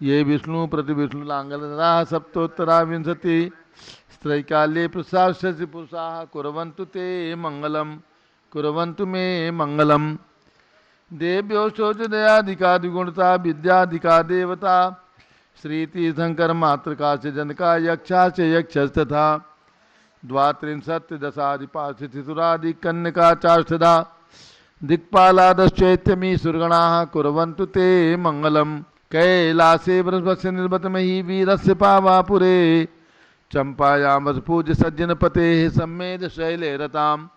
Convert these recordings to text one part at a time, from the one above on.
ये विष्णु प्रतिविष्णु लांगलरा सप्तोत्तरा विंशति स्त्रैकाल्ये पुरुषाश्च पुरुषाः कुर्वन्तु ते मंगलम कुर्वन्तु मे मंगलम। देव्यो शोचदयाधिका द्विगुणता विद्याधिका देवता श्रीतीर्थंकर मातृका से जनका यक्षा से यक्षस्तथा द्वात्रिंशत् दशाधिपाशितुरादि कन्यका चाष्टदा दिक्पालादश्चैत्यमी सुरगणाः कुर्वन्तु ते मंगलम। कैलासे बृहस्पस्य निर्मतमहि वीरस्य पावापुरे चंपायां पूज्य सज्जन पते सम्मेद शैले रताम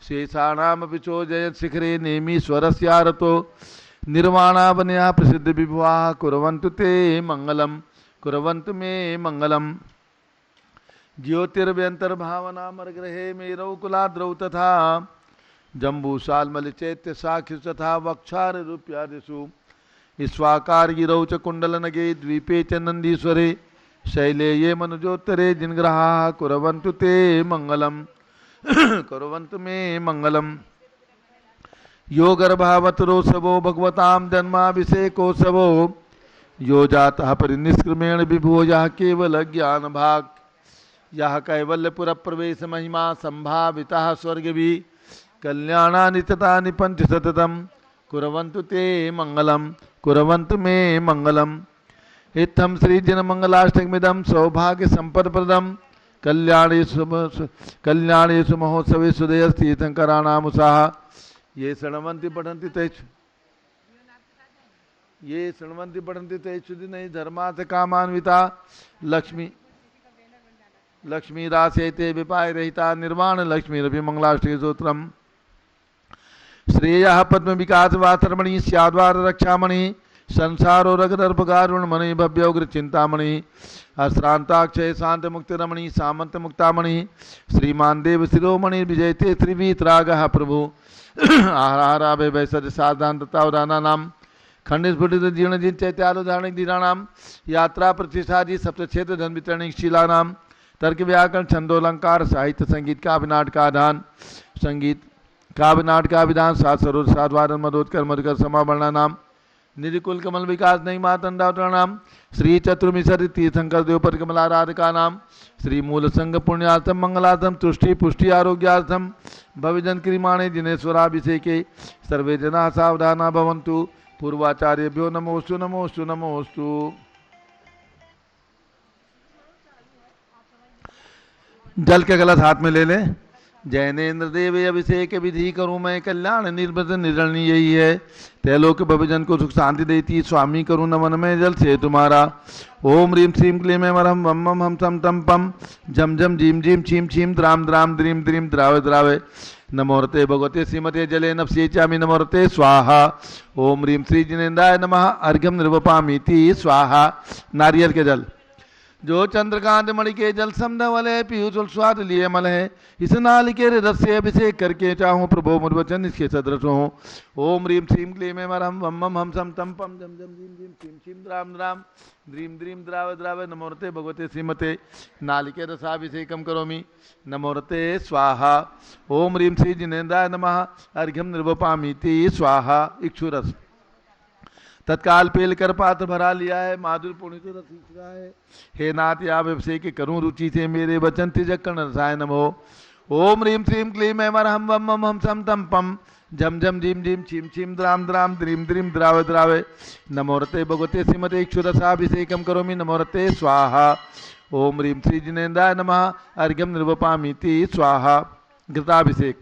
शेषाणामपि चोजयत् शिखरे नेमीश्वरस्यारतो निर्वाणावनया प्रसिद्ध विभुवाः कुर्वन्तु ते मंगलम कुर्वन्तु मे मंगलम। ज्योतिर्व्यंतर्भावनामर्ग्रहे मेरौ कुलाद्रौ तथा जम्बूशालमलिचैत्य साक्षि तथा वक्षारूप्यादिषु ईश्वाकार गिरौ च कुंडलनगे द्वीपे च नंदीश्वरे शैले ये मनुजोत्तरे जिनग्रहाः कुर्वन्तु ते मंगलम कुर्वन्तु मे मंगलम। यो गर्भावतरोत्सवो भगवतां जन्माभिषेकोत्सवो यो जातः परिनिष्क्रमेण विभो यः केवल ज्ञान भाग यह कैवल्यपुर प्रवेश महिमा संभाविता स्वर्गवी कल्याणानि ततानि पंच सततम कुर्वन्तु ते मंगलम कुर्वन्तु मे मंगलम। इत्थं श्रीजन मंगलाष्टकमिदं सौभाग्य संपदप्रदं कल्याणेषु महोत्सवेषु तीर्थंकराणामुषाः ये शृण्वन्ति पठन्ति तेषु दिनैः धर्मार्थ कामान्विता लक्ष्मी राशेते विपाय रहिता निर्वाण लक्ष्मी रवि मंगलाष्टक सूत्रम। श्रेयः पद्म विकास वातरमणि स्याद्वार रक्षामणि संसारो रगदर्पगारुणमणि भव्योग्र चिंतामणि अश्रांताक्षय शांत मुक्तिरमणि सामंत मुक्तामणि श्रीमान देव शिरोमणि विजयते त्रिवीतरागः प्रभु आहाराभय वैसज साधानतावदाना नाम खंडित स्फुटित जीर्ण जिन चैत्यालोधारणिक दीराणाम यात्रा प्रतिष्ठादि सप्तक्षेत्र धन वितरणिक शीलानाम तर्क व्याकरण छंदोलंकार साहित्य संगीत काव्य नाटकाधान संगीत काव्य नाटकाभिधान सात सरोज साधवादन मदोत्कर मधुकर समावरणा नाम निधिकुल कमल विकास नहीं मातंडावतरणाम श्री चतुर्मिशर तीर्थंकर देवपद कमलाराधिका नाम श्री मूल संघ पुण्यार्थम मंगलार्थम तुष्टि पुष्टि आरोग्यार्थम भविजन क्रियमाणे जिनेश्वराभिषेके सर्वे जना सावधाना भवन्तु पूर्वाचार्यभ्यो नमोस्तु नमोस्तु नमोस्तु। जल के गलत हाथ में ले ले। जैनेन्द्र देव अभिषेक विधि करूँ मैं कल्याण निर्भर निर्णय यही है तैलोक भविजन को सुख शांति देती स्वामी करूँ नमन में जल से तुम्हारा। ओम ह्रीम श्रीम क्लीम मरम वम मम हम सम तम पम झम झम झीम झीम छीम छीम द्राम द्राम द्रीम द्रीम द्रावे द्रावे नमोरते भगवते श्रीमते जले नफसे चामी नमोरते स्वाहा। ओम ह्रीम श्री जिनेन्द्राय नमः अर्घ्यम निर्वपामीति स्वाहा। नारियल के जल जो चंद्रकांत मणि के जल समधवल है पीयूष स्वाद लिए मल है इस नाल के रस से अभिषेक करके चाहूँ प्रभो मुर्वचन इसके सदृश हो। ओम ह्रीम श्रीम क्लीम मरम वम मम हम सम तम पम जम जम झीम झीम छीम छीम द्राम द्राम द्रीम द्रीम द्राव द्राव नमोरते भगवते श्रीमते नालिके रसाभिषेकम करोमि नमोरते स्वाहा। ओम ह्रीम श्री जिनेन्द्राय नमः अर्घ्यम निर्वपामीति स्वाहा। इक्षुरस तत्काल पेल कर पात्र भरा लिया है माधुर पुण्य तो रस रहा है हे नाथ आप अभिषेक करूँ रुचि से मेरे वचन तिजक्कण रसाय नमो। ओम ह्रीम श्रीम क्लीम हम वम मम हम सम तम पम झम झम झीम झीम छीम छीम द्राम द्राम द्रीम द्रीम द्रावे द्रावे नमोरते भगवते श्रीमते इक्षुरसाभिषेकम करोमि नमोरते स्वाहा। ओम ह्रीम श्री जिनेन्द्राय नमः अर्घ्यम निर्वपामीति स्वाहा। घृताभिषेक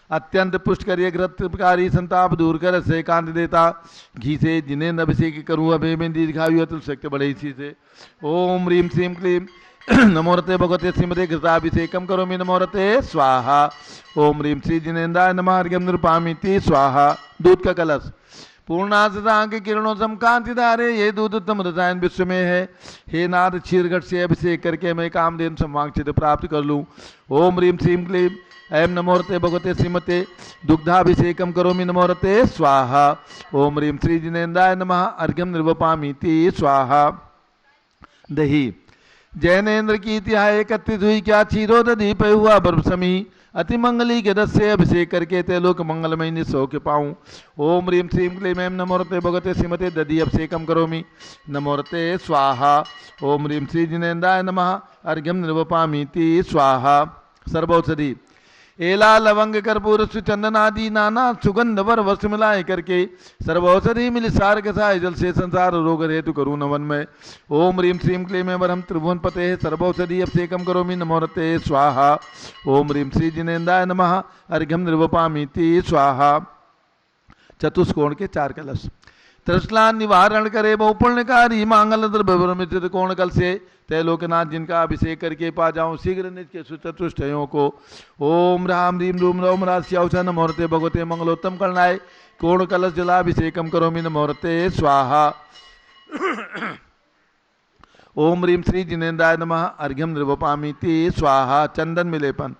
अत्यंत पुष्ट करिए घृतकारी संताप दूर कर से कांति देता घी से जिनेन्द्र अभिषेक करूँ अभे में दीर्घायु अतुल शक्ति बढ़े इसी से। ओम ह्रीम श्रीम क्लीम नमोरते भगवते श्रीमते घृताभिषेकम करोमि नमोरते स्वाहा। ओम ह्रीम श्री जिनेन्द्राय नमः अर्घ्यम निर्वपामीति स्वाहा। दूध का कलश पूर्णांग के किरणों सम कांति धारे ये दूध उत्तम रसायन विश्व में है हे नाथ क्षीरघट से अभिषेक करके मैं कामधेनु संवांक्षित प्राप्त कर लूँ। ओम ह्रीम श्रीम क्लीम ऐम नमोरते भगवते श्रीमते दुग्धाभिषेकम करोमि नमोरते स्वाहा। ओम ह्रीम श्री जिनेन्द्राय नमः अर्घ्यम निर्वपामीति स्वाहा। दही जैनेन्द्र की तिहाई एकत्रित हुई क्या क्षीरोदधि पे हुआ बर्फ समी अति मंगली के रस से अभिषेक करके ते लोक मंगलमय निस्सो के पाऊँ। ओम ह्रीं श्रीं क्लीं ऐं नमोरते भगवते श्रीमते दधि अभिषेकम करोमि नमोरते स्वाहा। ओम ह्रीं श्री जिनेन्द्राय नमः अर्घ्यम निर्वपामीति स्वाहा। सर्वौषधि एला लवंग कर्पूर चंदन आदि नाना सुगंध वर वस्त्र मिलाए करके सर्वौषधि मिल सार के साय जल से संसार रोग हेतु करूँ नवन में। ओम ह्रीं श्रीं क्लीं ऐं वरम त्रिभुवन पते सर्वौषधि अभिषेकम करोमि नमोरते स्वाहा। ओम ह्रीं श्री जिनेन्द्राय नमः अर्घ्यम निर्वपामीति स्वाहा। चतुष्कोण के 4 कलश। तृष्णा निवारण करे बहु पुण्यकारी मांगल द्रव्य कोण कल से तय लोकनाथ जिनका अभिषेक करके पा जाऊं शीघ्र निज के सुचतुष्टयों को। ओम राम रीम रूम रोम राश्यावसा नमोरते भगवते मंगलोत्तम करनाय कोण कलश जलाभिषेकम करोमि नमोरते स्वाहा। ओम ह्रीं श्री जिनेन्द्राय नमः अर्घ्यम निर्वपामीति स्वाहा। चंदन मिलेपन।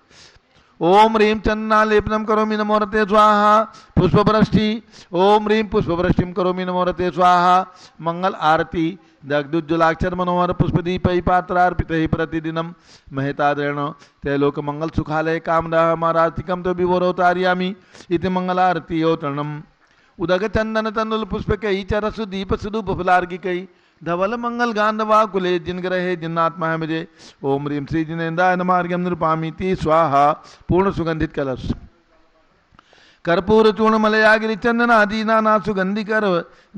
ओम ह्रीं चंदनालेपनम करोमि नमोरते स्वाहा। पुष्पवृष्टि। ओम ह्रीं पुष्पवृष्टिम करोमि नमोरते स्वाहा। मंगल आरती दग्धुज्ज्वलाक्षर मनोहर पुष्पदीपै पात्रार्पितैः प्रतिदिनं महतादरेण त्रैलोक मंगल सुखालय कामदाह मारातिकं तो विभोरोतार्यामि इति मंगलारती औतरणम्। उदक चंदन तंडुल पुष्पकै चरसु दीप सुदूप फलार्गिकै धवल मंगल गांधवा कुले जिन ग्रहे जिन्नात्मा है मुझे। ओम ह्रीं श्री जिनेन्द्राय नमः अर्घ्यम निर्वपामीति स्वाहा। पूर्ण सुगंधित कलश। कर्पूर चूर्ण मलयागिरी चंदन आदि नाना सुगंधि कर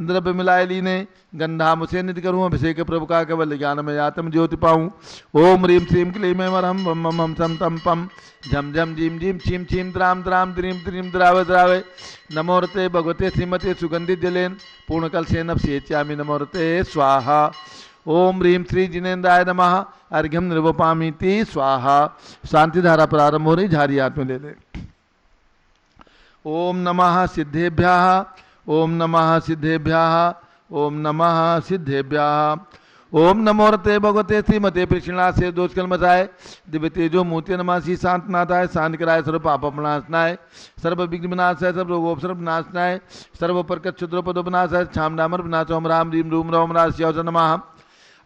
द्रव्य मिलाए लीने गंधा मुझे निधि करूँ अभिषेक प्रभु का केवल ज्ञान में आत्म ज्योति पाऊँ। ओम ह्रीं श्रीं क्लीं ऐं वरहं वम मम हम सम तम पम झम झम झीम झीम छीम छीम द्राम द्राम द्रीं द्रीं द्राव द्रावे नमोरते भगवते श्रीमते सुगंधित जलेन पूर्ण कलशेन अभिषेच्यामि नमोरते स्वाहा। ओम ह्रीं श्री जिनेन्द्राय नमः अर्घ्यम निर्वपामीति स्वाहा। शांति धारा प्रारंभ हो रही, झारी हाथ में ले ले। ओम नमः सिद्धेभ्यः। ओम नमः सिद्धेभ्यः। ओम नमः सिद्धेभ्यः। ओम नमोरते भगवते श्रीमते कृष्णा से दोष कलमसाय दिव्य तेजो मूर्ति नमासी शांतनाथाय शांत कराय सर्व पाप विनाशनाय सर्व विघ्न विनाशाय सर्व रोगोपसर्ग विनाशनाय सर्व प्रकट क्षुद्रोपदो विनाशाय छाम डामर विनाशो हम राम रीम रूम रोम राश्यावस नमः।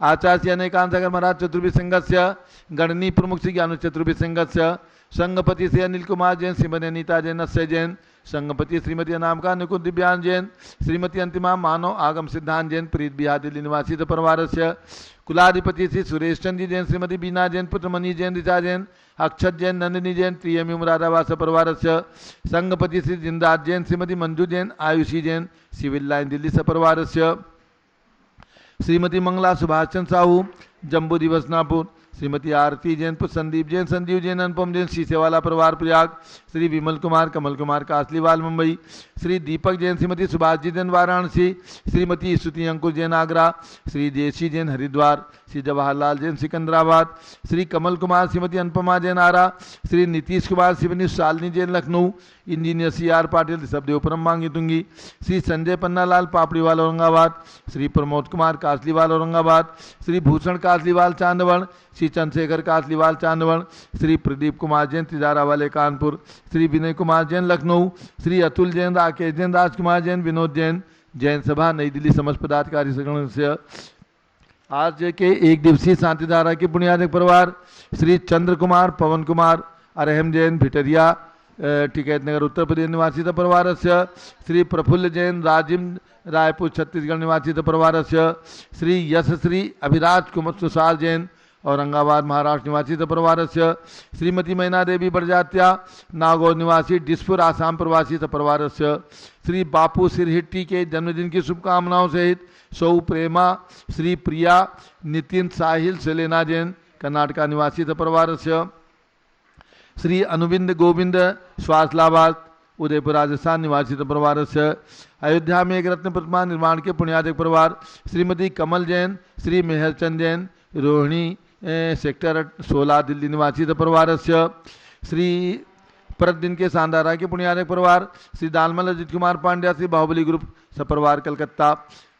आचार्य अनेकांत सागर महाराज चतुर्भिः संघस्य गणनी प्रमुख श्री ज्ञान चतुर्भिः संघस्य संघपति श्री अनिल कुमार जैन श्रीमती अनीता जैन नस्य जैन संघपति श्रीमती अनामिका निकुंज दिव्यान जैन श्रीमती अंतिमा मानव आगम सिद्धांत जैन प्रीत बिहार दिल्ली निवासी परिवार से कुलाधिपति श्री सुरेश चंद्र जैन श्रीमती बीना जैन पुत्रमणि जैन ऋचा जैन अक्षत जैन नंदिनी जैन प्रियमी मुरादावास परिवार से संघपति श्री जिंदाज जैन श्रीमती मंजू जैन आयुषी जैन सिविल लाइन दिल्ली से परिवार से श्रीमती मंगला सुभाष चंद्र साहू जम्बू दिवस नागपुर श्रीमती आरती जैन संदीप जैन संजीव जैन अनुपम जैन शीशेवाला परिवार प्रयाग श्री विमल कुमार कमल कुमार कासलीवाल मुंबई श्री दीपक जैन श्रीमती सुभाष जी जैन वाराणसी श्रीमती स्तुति अंकुर जैन आगरा श्री देशी जैन हरिद्वार श्री जवाहरलाल जैन सिकंदराबाद श्री कमल कुमार श्रीमती अनुपमा जैन आरा श्री नीतीश कुमार श्रीमती शालिनी जैन लखनऊ इंजीनियर CR पाटिल सबदेव परम मांगी तुंगी श्री संजय पन्नालाल पापड़ीवाल औरंगाबाद श्री प्रमोद कुमार कासलीवाल औरंगाबाद श्री भूषण कासलीवाल चांदवण श्री चंद्रशेखर कासलीवाल चांदवण श्री प्रदीप कुमार जैन तिजारा वाले कानपुर श्री विनय कुमार जैन लखनऊ श्री अतुल जैन राकेश जैन राजकुमार जैन विनोद जैन जैन सभा नई दिल्ली समस्त पदाधिकारी संगठन से आज के एक दिवसीय शांतिधारा के पुण्याधिक परिवार श्री चंद्र कुमार पवन कुमार अरहम जैन भिटरिया टिकैत नगर उत्तर प्रदेश निवासी परिवार से श्री प्रफुल्ल जैन राजिम रायपुर छत्तीसगढ़ निवासी परिवार से श्री यशश्री अभिराज कुमार सुसार जैन औरंगाबाद महाराष्ट्र निवासी परिवार से श्रीमती मैना देवी बरजात्या नागौर निवासी डिस्पुर आसाम प्रवासी परिवार से श्री बापू सिरहिट्टी के जन्मदिन की शुभकामनाओं सहित सौ प्रेमा श्री प्रिया नितिन साहिल सेलेना जैन कर्नाटका निवासी परिवार से श्री अनुविंद गोविंद स्वासलाबाद उदयपुर राजस्थान निवासी परिवार से अयोध्या में एक रत्न प्रतिमा निर्माण के पुण्याधिक परिवार श्रीमती कमल जैन श्री मेहरचंद जैन रोहिणी सेक्टर 16 दिल्ली निवासी परिवार से श्री प्रतिदिन के सांदारा के पुण्याधिक परिवार श्री दालमल अजित कुमार पांड्या श्री बाहुबली ग्रुप सपरिवार कलकत्ता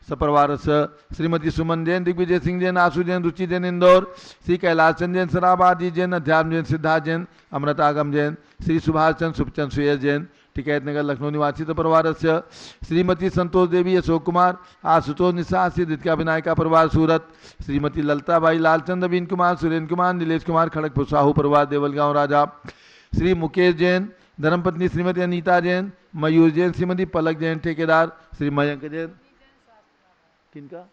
सपरिवार से श्रीमती सुमन जैन दिग्विजय सिंह जैन आशु जैन रुचि जैन इंदौर श्री कैलाश चंद जैन सराबादी जैन अध्यात्म जैन सिद्धार्थ जैन अमृत आगम जैन श्री सुभाष चंद सुखचंद सुयस जैन टिकैत नगर लखनऊ निवासी परिवार से श्रीमती संतोष देवी अशोक कुमार आशुतोष निशा श्री दित्या विनायका परिवार सूरत श्रीमती ललताबाई लालचंद अवीन कुमार सुरेंद्र कुमार नीलेश कुमार खड़गपुर साहू परिवार देवलगांव राजा श्री मुकेश जैन, धर्मपत्नी श्रीमती अनीता जैन, मयूर जैन, श्रीमती पलक जैन, ठेकेदार श्री मयंक जैन, किनका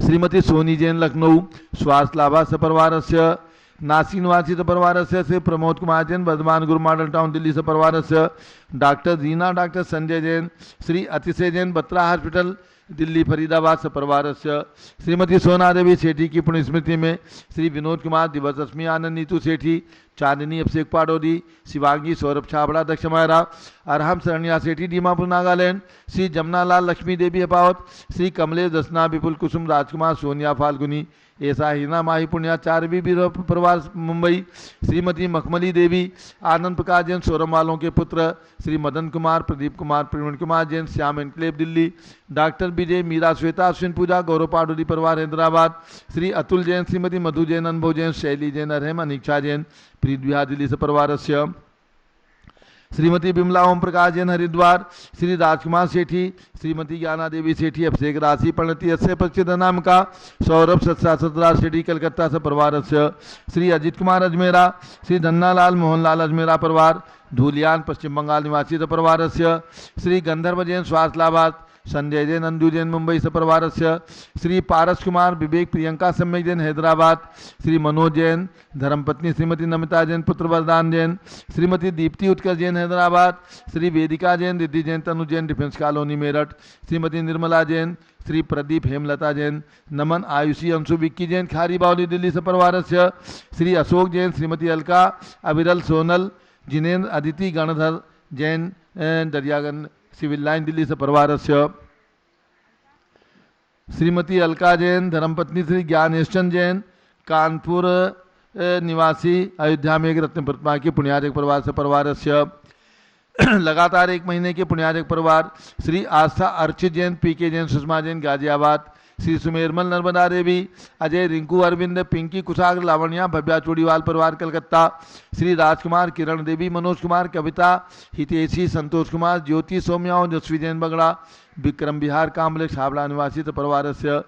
श्रीमती सोनी जैन, लखनऊ, स्वास्थ्य लाभा सपरिवार से, नासी निवासी सपरिवार से श्री प्रमोद कुमार जैन, वर्धमान गुरु मॉडल टाउन दिल्ली सपरिवार से, डॉक्टर रीना, डॉक्टर संजय जैन, श्री अतिशय जैन, बत्रा हॉस्पिटल दिल्ली फरीदाबाद सपरिवार से, श्रीमती सोना देवी सेठी की पुण्य स्मृति में श्री विनोद कुमार, दिवस रश्मि आनंद, नीतू सेठी, चांदनी अभिषेक पाडोदी, शिवांगी सौरभ छाबड़ा, दक्ष मायरा, अरहम शरण्या सेठी, दीमापुर नागालैंड, श्री जमुनालाल लक्ष्मी देवी अपावत, श्री कमलेश दसना, विपुल कुसुम, राजकुमार, सोनिया फाल्गुनी, ऐसा हिना माही पुण्याचार्य भी परिवार मुंबई, श्रीमती मखमली देवी, आनंद प्रकाश जैन, सोरम वालों के पुत्र, श्री मदन कुमार, प्रदीप कुमार, प्रवीण कुमार जैन, श्याम एनक्लेव दिल्ली, डॉक्टर विजय, मीरा, श्वेता, अश्विन पूजा, गौरव पाडोदी परिवार हैदराबाद, श्री अतुल जैन, श्रीमती मधु जैन, अनुभव जैन, शैली जैन, अरहम, अनिक्षा जैन, प्रीत विहार दिल्ली से परिवार से, श्रीमती बिमला ओम प्रकाश जैन, हरिद्वार, श्री राजकुमार सेठी, श्रीमती ज्ञाना देवी सेठी, अभिषेक राशि, परिणति अस्य परिचित नाम का, सौरभ सतराज सेठी, कलकत्ता से परिवार से, श्री अजित कुमार अजमेरा, श्री धन्नालाल मोहनलाल अजमेरा परिवार, धूलियान पश्चिम बंगाल निवासी से परिवार से, श्री गंधर्व जैन, स्वास्थ्य लाभार्थ, संजय जैन, अंजू जैन, मुंबई से परिवार से, श्री पारस कुमार, विवेक, प्रियंका सम्यक जैन, हैदराबाद, श्री मनोज जैन, धर्मपत्नी श्रीमती नमिता जैन, पुत्र वरदान जैन, श्रीमती दीप्ति उत्कर्ष जैन, हैदराबाद, श्री वेदिका जैन, रिद्धि जैन, तनु जैन, डिफेंस कॉलोनी मेरठ, श्रीमती निर्मला जैन, श्री प्रदीप हेमलता जैन, नमन आयुषी, अंशु विक्की जैन, खारी बावली दिल्ली से परिवार से, श्री अशोक जैन, श्रीमती अलका, अविरल सोनल, जिनेन्द्र, अदिति गणधर जैन, दरियागंज सिविल लाइन दिल्ली से परिवार से, श्रीमती अलका जैन, धर्मपत्नी श्री ज्ञानेश्चंद जैन, कानपुर निवासी, अयोध्या में एक रत्न प्रतिमा की पुण्यार्जक परिवार से परिवार से, लगातार 1 महीने के पुण्यार्जक परिवार, श्री आस्था अर्चित जैन, पीके जैन, सुषमा जैन, गाजियाबाद, श्री सुमेरमल नर्मदा देवी, अजय, रिंकू, अरविंद, पिंकी, कुशाग्र, लावण्या, भव्या चूड़ीवाल परिवार कलकत्ता, श्री राजकुमार, किरण देवी, मनोज कुमार, कविता, हितेशी, संतोष कुमार, ज्योति, सौम्या और जस्वी जैन बगड़ा, विक्रम बिहार, कामलेश, हावड़ा निवासी परिवार से,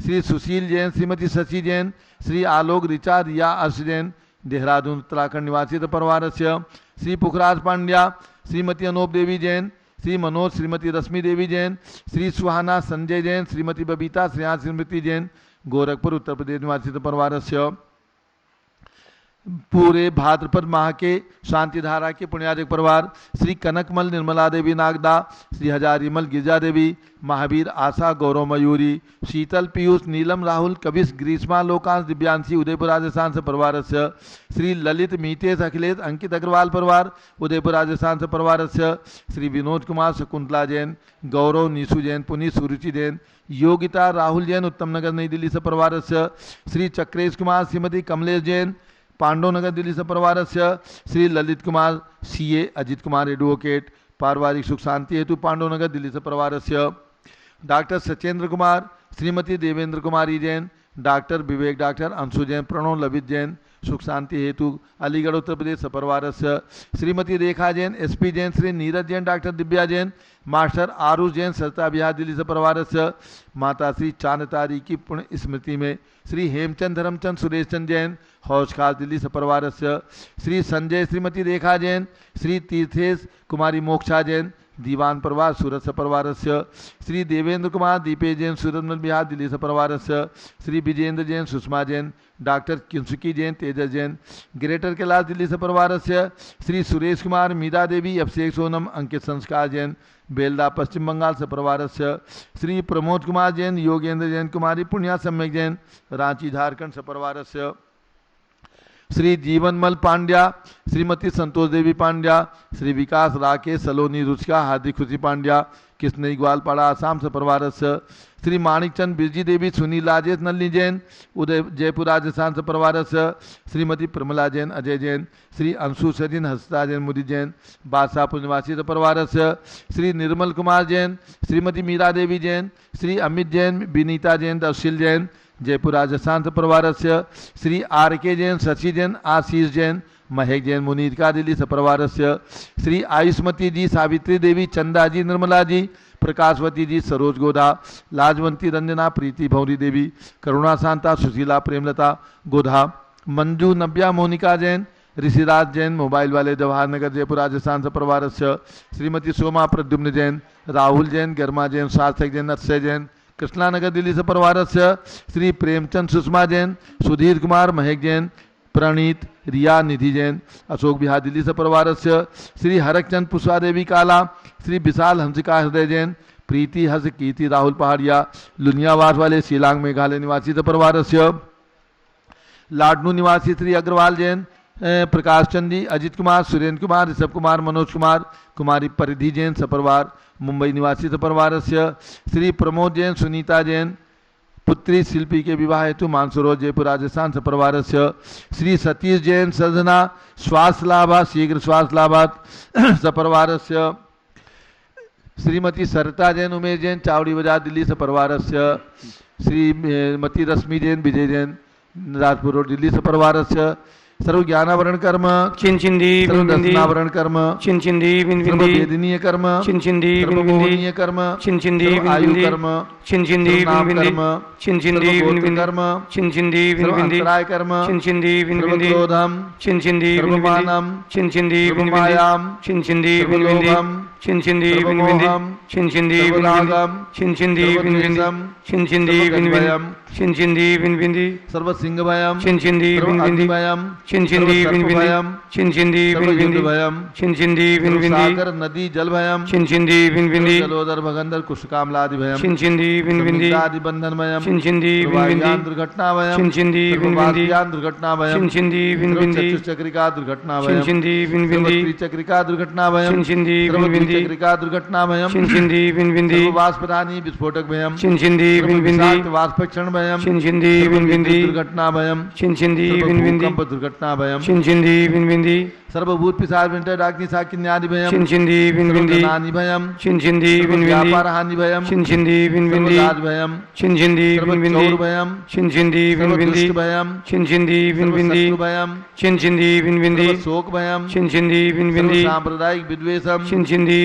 श्री सुशील जैन, श्रीमती शशि जैन, श्री आलोक, ऋचा, रिया, अर्श जैन, देहरादून उत्तराखंड निवासी परिवार से, श्री पुखराज पांड्या, श्रीमती अनूप देवी जैन, श्री मनोज, श्रीमती रश्मि देवी जैन, श्री सुहाना, संजय जैन, श्रीमती बबीता, श्रेयांश, स्मृति जैन, गोरखपुर उत्तर प्रदेश निवासी परिवार से, पूरे भाद्रपद माह के शांतिधारा के पुण्यार्जक परिवार, श्री कनकमल, निर्मला देवी नागदा, श्री हजारीमल, गिरजा देवी, महावीर, आशा, गौरव मयूरी, शीतल, पीयूष, नीलम, राहुल, कविश, ग्रीष्मा, लोकांश, दिव्यांशी, उदयपुर राजस्थान से परिवार से, श्री ललित, मीतेश, अखिलेश, अंकित अग्रवाल परिवार, उदयपुर राजस्थान से परिवार से, श्री विनोद कुमार, शकुंतला जैन, गौरव, नीसू जैन, पुनीत, सुरुचि जैन, योगिता, राहुल जैन, उत्तम नगर नई दिल्ली से परिवार से, श्री चक्रेश कुमार, श्रीमती कमलेश जैन, पांडव नगर दिल्ली से परिवार से, श्री ललित कुमार, सीए, अजित कुमार, एडवोकेट, पारिवारिक सुख शांति हेतु पांडव नगर दिल्ली से परिवार से, doctor Sachendra Kumar, Shrimati Devendra Kumari Jain, doctor Vivek, doctor Anshu Jain, Pranav Lavit Jain, सुख शांति हेतु अलीगढ़ उत्तर प्रदेश से परिवार से, Shrimati Rekha Jain, SP Jain, Shri Neeraj Jain, doctor Divya Jain, master Aarush Jain, Sarita Vihar Delhi से परिवार से, माता श्री चांद तारी की पुण्य स्मृति में श्री हेमचंद, धर्मचंद, सुरेश चंद जैन, हौज खास दिल्ली से परिवार से, श्री संजय, श्रीमती रेखा जैन, श्री तीर्थेश कुमारी, मोक्षा जैन, दीवान परिवार सूरत से परिवार से, श्री देवेंद्र कुमार, दीपेश जैन, सूरत बिहार दिल्ली से परिवार से, श्री विजेंद्र जैन, सुषमा जैन, डॉक्टर किंसुकी जैन, तेजस जैन, ग्रेटर कैलाश दिल्ली से परिवार से, श्री सुरेश कुमार, मीरा देवी, अभिषेक सोनम, अंकित संस्कार जैन, बेलदा पश्चिम बंगाल से परिवार से, श्री प्रमोद कुमार जैन, योगेंद्र जैन, कुमारी पुण्या सम्यक जैन, रांची झारखंड से परिवार से, श्री जीवनमल पांड्या, श्रीमती संतोष देवी पांड्या, श्री विकास राकेश, सलोनी रुचिका, हार्दिक खुशी पांड्या, किसनई ग्वालपाड़ा आसाम से परिवार से, श्री माणिकचंद, बिरजी देवी, सुनील राजेश, नलिनी जैन, उदय जयपुर राजस्थान से परिवार से, श्रीमती प्रमला जैन, अजय जैन, श्री अंशु सजिन, हंसता जैन, मुदी जैन, बादशाहपुर निवासी से परिवार से, श्री निर्मल कुमार जैन, श्रीमती मीरा देवी जैन, श्री अमित जैन, विनीता जैन, दर्शिल जैन, जयपुर राजस्थान से परिवार से, श्री आर के जैन, शशि जैन, आशीष जैन, महेश जैन, मुनीर का दिल्ली से परिवार से, श्री आयुष्मती जी, सावित्री देवी, चंदा जी, निर्मला जी, प्रकाशवती जी, सरोज गोधा, लाजवंती रंजना, प्रीति भौरी देवी, करुणा शांता, सुशीला, प्रेमलता गोधा, मंजू, नव्या, मोनिका जैन, ऋषिराज जैन मोबाइल वाले जवाहर नगर जयपुर राजस्थान सपरिवार से श्रीमती सोमा प्रद्युम्न जैन, राहुल जैन, गर्मा जैन, सार्थक जैन, अक्षय जैन कृष्णानगर दिल्ली सपरिवार से श्री प्रेमचंद सुषमा जैन, सुधीर कुमार, महक जैन, प्रणीत, रिया, निधि जैन अशोक बिहार दिल्ली सपरिवार से श्री हरकचंद पुष्पा देवी काला, श्री विशाल हंसिका हृदय जैन, प्रीति हर्ष कीर्ति राहुल पहाड़िया लुनियावास वाले शिलांग मेघालय निवासी सपरिवार से लाडनू निवासी श्री अग्रवाल जैन, प्रकाश चंदी, अजित कुमार, सुरेंद्र कुमार, ऋषभ कुमार, मनोज कुमार, कुमारी परिधि जैन सपरिवार मुंबई निवासी सपरिवार से श्री प्रमोद जैन, सुनीता जैन, पुत्री शिल्पी के विवाह हेतु मानसरोवर जयपुर राजस्थान सपरिवार से श्री सतीश जैन, सजना श्वास लाभा शीघ्र श्वास लाभात सपरिवार से श्रीमती सरिता जैन, उमेश जैन, चावड़ी बाजार दिल्ली सपरिवार से श्रीमती रश्मि जैन, विजय जैन, राजपुर रोड दिल्ली सपरिवार से सर्व ज्ञानावरण कर्म चिंचिंदी दर्शनावरण कर्म चिंचिंदी वेदनीय कर्म चिंचिंदी मोहनीय कर्म चिंचिंदी आयु कर्म चिंचिंदी कर्म चिंचिंदी कर्म चिंचिंदी अंतराय कर्म चिंचिंदी क्रोधम चिंचिंदी मानम चिंचिंदी मायाम चिंचिंदी लोभम चिंचिंदी चिंचिंदी रागम चिंचिंदी चिंचिंदी चिंचिंदी सर्व सिंह भयम चिंचिंदी भयम चिंचिंदी भयम चिंचिंदी भयम चिंचिंदी सागर नदी जल भयम चिंचिंदी जलोदर भगंदर कुशकामलादि भयम चिंचिंदी आदि बंधन भयम चिंचिंदी दुर्घटना भयम चिंचिंदी दुर्घटना भयम चिंचिंदी चक्रिका दुर्घटना भयम चिंचिंदी चक्रिका दुर्घटना भयम चिंचिंदी चक्रिका दुर्घटना भयम चिंचिंदी वाष्पदानी विस्फोटक भयम चिंचिंदी वाष्पक्षण भयम चिंचिंदी दुर्घटना भयम चिंचिंदी भूकंप दुर्घटना भयम चिंचिंदी सर्वभूत पिशाच विंटर डाग्नि साकिन्यादि भयम चिंचिंदी नानि भयम चिंचिंदी व्यापार हानि भयम चिंचिंदी राज भयम चिंचिंदी चौर भयम चिंचिंदी दुष्ट भयम चिंचिंदी शत्रु भयम चिंचिंदी शोक भयम चिंचिंदी सांप्रदायिक विद्वेषम चिंचिंदी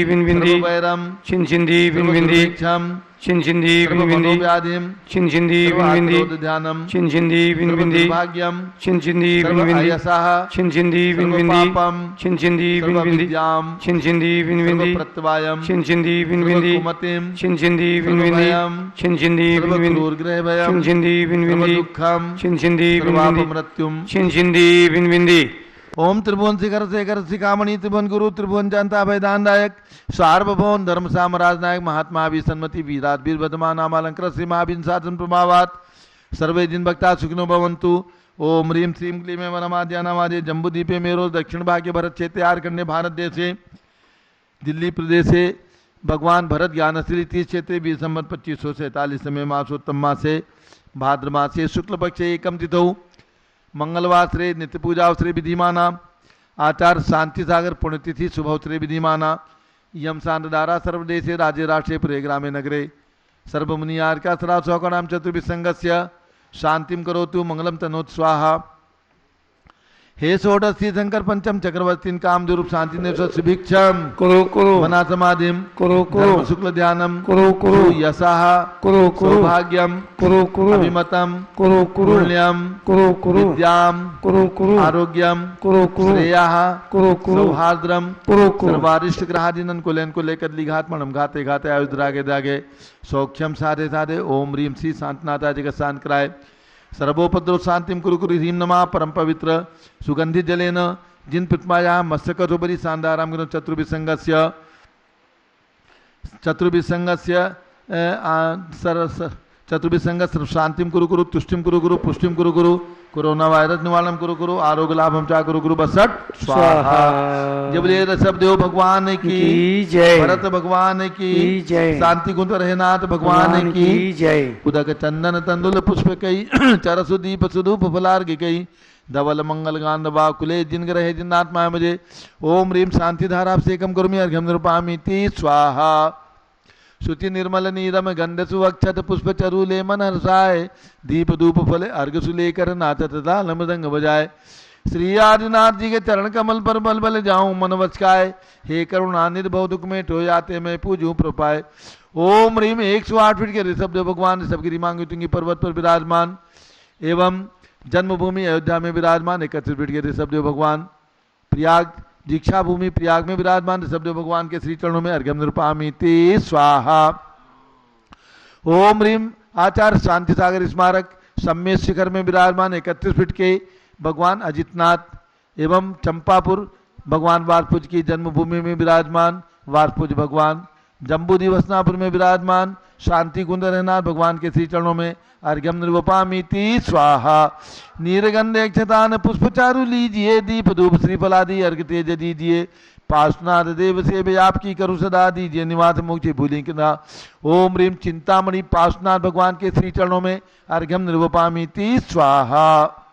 वैरम चिंचिंदी दुर्भिक्षम चिंचिंदी व्याधिम चिंचिंदी ध्यानम चिंचिंदी भाग्यम चिंचिंदी यशः चिंचिंदी पापम चिंचिंदी विद्याम चिंचिंदी प्रत्यवायम चिंचिंदी कुमतिम चिंचिंदी भयम चिंचिंदी क्रूरग्रह भयम चिंचिंदी दुःखम चिंचिंदी मृत्युम चिंचिंदी ओम त्रिभुवन शिखर शेखर शिखामणि त्रिभुवन गुरु त्रिभुवन जनता भयदानदायक सार्वभौम धर्म सामराज नायक महात्मा विसन्मति वीराट वीरभद्रमा नामालंकृत श्री महावीर शासन प्रभावात सर्वे जिन भक्ता सुखिनो भवन्तु। ओम ह्रीं श्रीं क्लीं वनमाद्यानामादे जम्बूद्वीपे मेरो दक्षिण भागे भरत क्षेत्रे आर्कण्डे भारत देशे दिल्ली प्रदेशे भगवान भरत ज्ञानश्री तीर्थ क्षेत्रे 20 संवत 2547 में मासोत्तम मासे भाद्र मासे शुक्ल पक्षे एकम तिथौ मंगलवासरे नित्य पूजावसरे विधिमाना आचार्य शांति सागर पुण्यतिथि शुभवसरे विधिमाना यम शांतधारा सर्वदेशे राज्य राष्ट्रे पुरे ग्रामे नगरे सर्वमुनियार्का सरा सौकणाम चतुर्विसंगस्य शांतिम करोतु मंगलम तनोत स्वाहा। हे षोडशी शंकर पंचम चक्रवर्ती कामधुरूप शांति ने सुभिक्षम कुरु मना समाधिम कुरु शुक्ल ध्यानम कुरु यशः कुरु सौभाग्यम कुरु अभिमतम कुरु पुण्यम कुरु विद्याम कुरु आरोग्यम कुरु श्रेयः कुरु सौहार्द्रम कुरु सर्वारिष्ट ग्रहादिनन कुलेन को लेकर लिघात मणम घाते घाते आयुध रागे दागे सौख्यम साधे साधे ओम ह्रीं श्री शांतनाथा जगत शांत कराय सर्वोपद्रव शांतिम कुरु कुरु ह्रीं नमः परम पवित्र सुगंधित जलेन जिन पृथ्माया मस्तकोपरि शांताराम चतुर्विसंगस्य चतुर्विसंग शांतिम कुरु कुरु तुष्टिम कुरु कुरु पुष्टिम कुरु कुरु कोरोना वायरस निवारणम कुरु कुरु आरोग्य लाभम चा कुरु कुरु बसट स्वाहा। जब ले ऋषभ देव भगवान की जय, भरत भगवान की जय, शांति कुंत रहनाथ भगवान की जय। उदक चंदन तंदुल पुष्प कई चरसु दीप सुधूप फलार्घ कई धवल मंगल गांधवा कुले जिन रहे जिन्नात्मा मुझे ओम ह्रीं शांति धारा सेकम कुर्मी अर्घ्यम निरूपामिति स्वाहा। शुचि निर्मल नीरम गंध सुवक्षत पुष्प चरूले मन हर्षाय दीप धूप फले अर्घ सुलेकर नाचत ताल मृदंग बजाए श्री आदिनाथ जी के चरण कमल पर बल बल जाऊं मन वचकाय हे करुणानिध भव दुख में टो जाते मैं पूजूं प्रपाय। ओम ह्रीं 108 फीट के ऋषभ देव भगवान ऋषभगिरी मांगी तुंगी पर्वत पर विराजमान एवं जन्मभूमि अयोध्या में विराजमान 31 फीट के ऋषभ देव भगवान प्रयाग दीक्षा भूमि प्रयाग में विराजमान ऋषभदेव भगवान के श्री चरणों में अर्घ्यम निरूपयामि ते स्वाहा। ओम ह्रीम आचार्य शांति सागर स्मारक सम्मेद शिखर में विराजमान 31 फीट के भगवान अजितनाथ एवं चंपापुर भगवान वासपुज की जन्मभूमि में विराजमान वासपुज भगवान, जम्बूदी वसनापुर में विराजमान शांति कुंद रहनाथ भगवान के श्री चरणों में अर्घ्यम निर्वपामि ति स्वाहा। नीरगंध अक्षतान पुष्प चारु लीजिए, दीप धूप श्रीफलादि अर्घ तेज दीजिए, पार्श्वनाथ देव से आपकी करू सदा दीजिए, निवास मोक्ष भूलि किना। ओम ह्रीम चिंतामणि पार्श्वनाथ भगवान के श्री चरणों में अर्घ्यम निर्वपामि ति स्वाहा।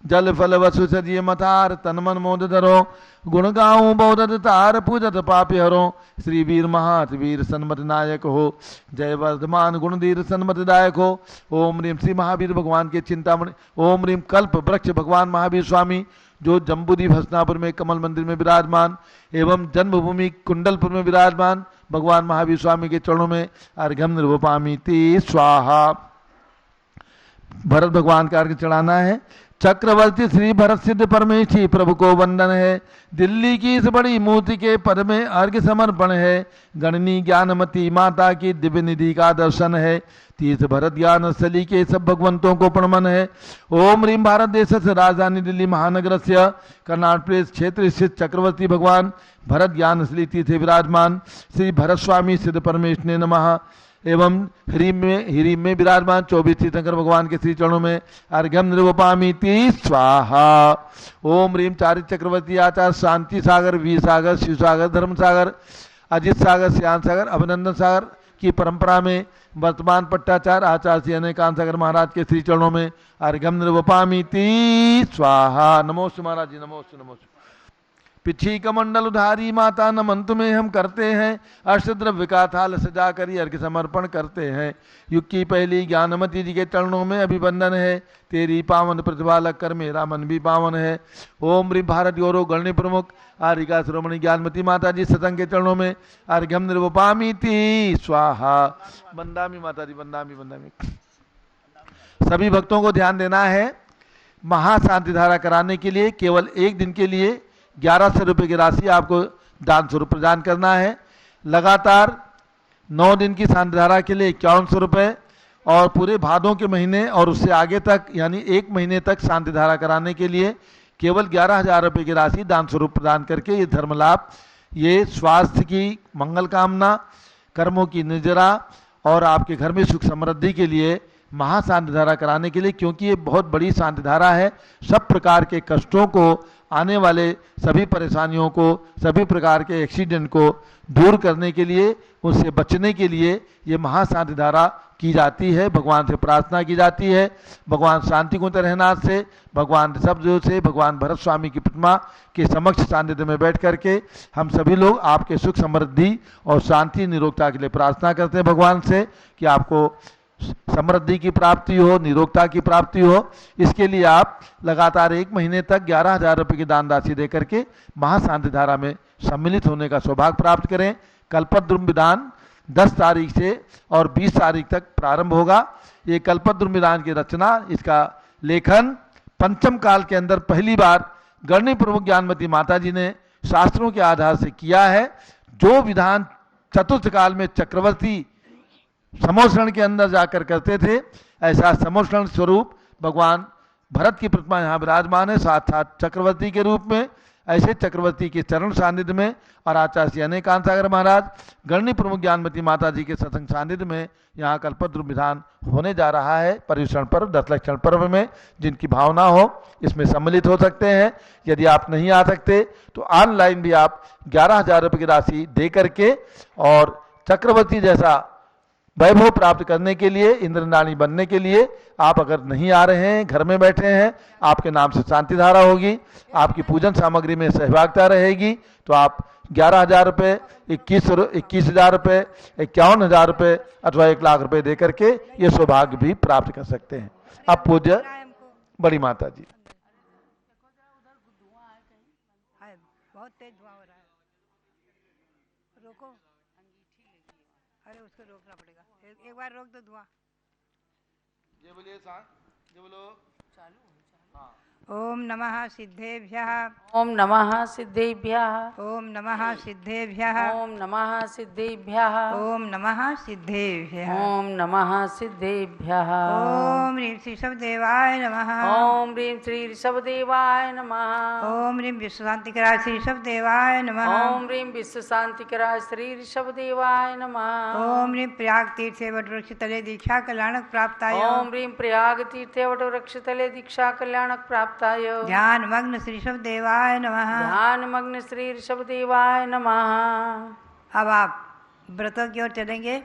जल फल वसु सजिए मथार तन मन मोद धरो, गुण गाऊं बौदत तार पूजत पापि हरो, श्री वीर महात वीर सन्मत नायक हो, जय वर्धमान गुणधीर सन्मत दायक हो। ओम ह्रीम श्री महावीर भगवान के चिंतामणि। ओम ह्रीम कल्प वृक्ष भगवान महावीर स्वामी जो जम्बूद्वीप हसनापुर में कमल मंदिर में विराजमान एवं जन्मभूमि कुंडलपुर में विराजमान भगवान महावीर स्वामी के चरणों में अर्घ्यम निर्वपामि ति स्वाहा। भरत भगवान का अर्घ चढ़ाना है। चक्रवर्ती श्री भरत सिद्ध परमेशी प्रभु को वंदन है, दिल्ली की इस बड़ी मूर्ति के पद में अर्घ्य समर्पण है, गणनी ज्ञानमती माता की दिव्य निधि का दर्शन है, तीर्थ भरत ज्ञान स्थली के सब भगवंतों को प्रणमन है। ओम ह्रीम भारत देश से राजधानी दिल्ली महानगर से कर्नाटक प्रदेश क्षेत्र स्थित चक्रवर्ती भगवान भरत ज्ञान स्थली तीर्थ विराजमान श्री भरत स्वामी सिद्ध परमेश ने नमः एवं ह्रीम में विराजमान 24 तीर्थंकर भगवान के श्री चरणों में अर्घ्यम निर्वपामि ति स्वाहा। ओम ह्रीम चारित चक्रवर्ती आचार्य शांति सागर वीर सागर शिव सागर धर्म सागर अजित सागर श्याम सागर अभिनंदन सागर की परंपरा में वर्तमान पट्टाचार्य आचार्य श्री अनेकांत सागर महाराज के श्री चरणों में अर्घ्यम निर्वपामि ति स्वाहा। नमोस्तु महाराज जी, नमोस्तु नमोस्तु। पिछी कमंडल उधारी माता नमन तुम्हें हम करते हैं, अष्टद्रव्य का थाल सजा कर अर्घ्य समर्पण करते हैं। युग की पहली ज्ञानमती जी के चरणों में अभिवंदन है, तेरी पावन प्रतिभा लग कर मेरा मन भी पावन है। ओम ह्रीम भारत गौरव गणनी प्रमुख आरिका श्रोमणी ज्ञानमती माता जी सतंग के चरणों में अर्घ्यम निर्वपामि ति स्वाहा। वंदामि माता जी, वंदामि वंदामि। सभी भक्तों को ध्यान देना है, महाशांति धारा कराने के लिए केवल एक दिन के लिए 1100 रुपये की राशि आपको दान स्वरूप प्रदान करना है। लगातार 9 दिन की शांति धारा के लिए 5100 रुपये और पूरे भादों के महीने और उससे आगे तक यानी 1 महीने तक शांति धारा कराने के लिए केवल 11,000 रुपये की राशि दान स्वरूप प्रदान करके ये धर्म लाभ, ये स्वास्थ्य की मंगल कामना, कर्मों की निर्जरा और आपके घर में सुख समृद्धि के लिए महाशांति धारा कराने के लिए, क्योंकि ये बहुत बड़ी शांति धारा है। सब प्रकार के कष्टों को, आने वाले सभी परेशानियों को, सभी प्रकार के एक्सीडेंट को दूर करने के लिए, उससे बचने के लिए ये महाशांति धारा की जाती है। भगवान से प्रार्थना की जाती है, भगवान शांति कुंज रहनाथ से, भगवान ऋषभदेव से, भगवान भरत स्वामी की प्रतिमा के समक्ष सानिध्य में बैठ करके हम सभी लोग आपके सुख समृद्धि और शांति निरोगता के लिए प्रार्थना करते हैं भगवान से कि आपको समृद्धि की प्राप्ति हो, निरोगता की प्राप्ति हो। इसके लिए आप लगातार 1 महीने तक 11,000 रुपये की दान राशि दे करके महाशांति धारा में सम्मिलित होने का सौभाग्य प्राप्त करें। कल्पद्रुम विधान 10 तारीख से और 20 तारीख तक प्रारंभ होगा। ये कल्पद्रुम विधान की रचना, इसका लेखन पंचम काल के अंदर पहली बार गणनी प्रमुख ज्ञानमती माता जी ने शास्त्रों के आधार से किया है। जो विधान चतुर्थ काल में चक्रवर्ती समोषण के अंदर जाकर करते थे, ऐसा समोषण स्वरूप भगवान भरत की प्रतिमा यहाँ विराजमान है, साथ साथ चक्रवर्ती के रूप में। ऐसे चक्रवर्ती के चरण सानिध्य में और आचार्य श्री अनेकांत सागर महाराज गणनी प्रमुख ज्ञानमती माता जी के सत्संग सानिध्य में यहाँ कल्पद्रुम विधान होने जा रहा है। पर्युषण पर्व 10 लक्षण पर्व में जिनकी भावना हो इसमें सम्मिलित हो सकते हैं। यदि आप नहीं आ सकते तो ऑनलाइन भी आप 11,000 रुपये की राशि दे करके और चक्रवर्ती जैसा वैभव प्राप्त करने के लिए, इंद्रनाणी बनने के लिए, आप अगर नहीं आ रहे हैं, घर में बैठे हैं, आपके नाम से शांति धारा होगी, आपकी पूजन सामग्री में सहभागिता रहेगी, तो आप 11,000 रुपये, 21,000 रुपये, 51,000 रुपये अथवा 1 लाख रुपये दे करके ये सौभाग्य भी प्राप्त कर सकते हैं। अब पूज्य बड़ी माता जी, बहुत तेज धुआं हो रहा है, रोको। अरे उसको रोकना पड़ेगा, एक बार रोक दो धुआं। ये बोलिए ये बोलो चालू। हाँ। ओम नमः सिद्धेभ्यः। ओम नमः सिद्धेभ्यः। ओम नमः सिद्धेभ्यः। ओम नमः सिद्धेभ्यः। ओम नमः सिद्धेभ्यः। ओम नमः सिद्धेभ्यः। ओम ह्रीं श्री ऋषभदेवाय नमः। ओम ह्रीं श्री ऋषभदेवाय नमः। ओम ह्रीं विश्वशांतिकराय श्री ऋषभदेवाय नमः। ओम ह्रीं विश्व शांतिकराय श्री ऋषभदेवाय नमः। ओम ह्रीं प्रयाग तीर्थे वटवृक्ष तले दीक्षा कल्याणक प्राप्ताय। ओम ह्रीं प्रयाग तीर्थे वटवृक्ष तले दीक्षा कल्याणक प्राप्ताय। ध्यान मग्न श्री ऋषभदेवाय नमः। ध्यान मग्न श्री ऋषभदेवाय नमः। अब आप व्रतों की ओर चलेंगे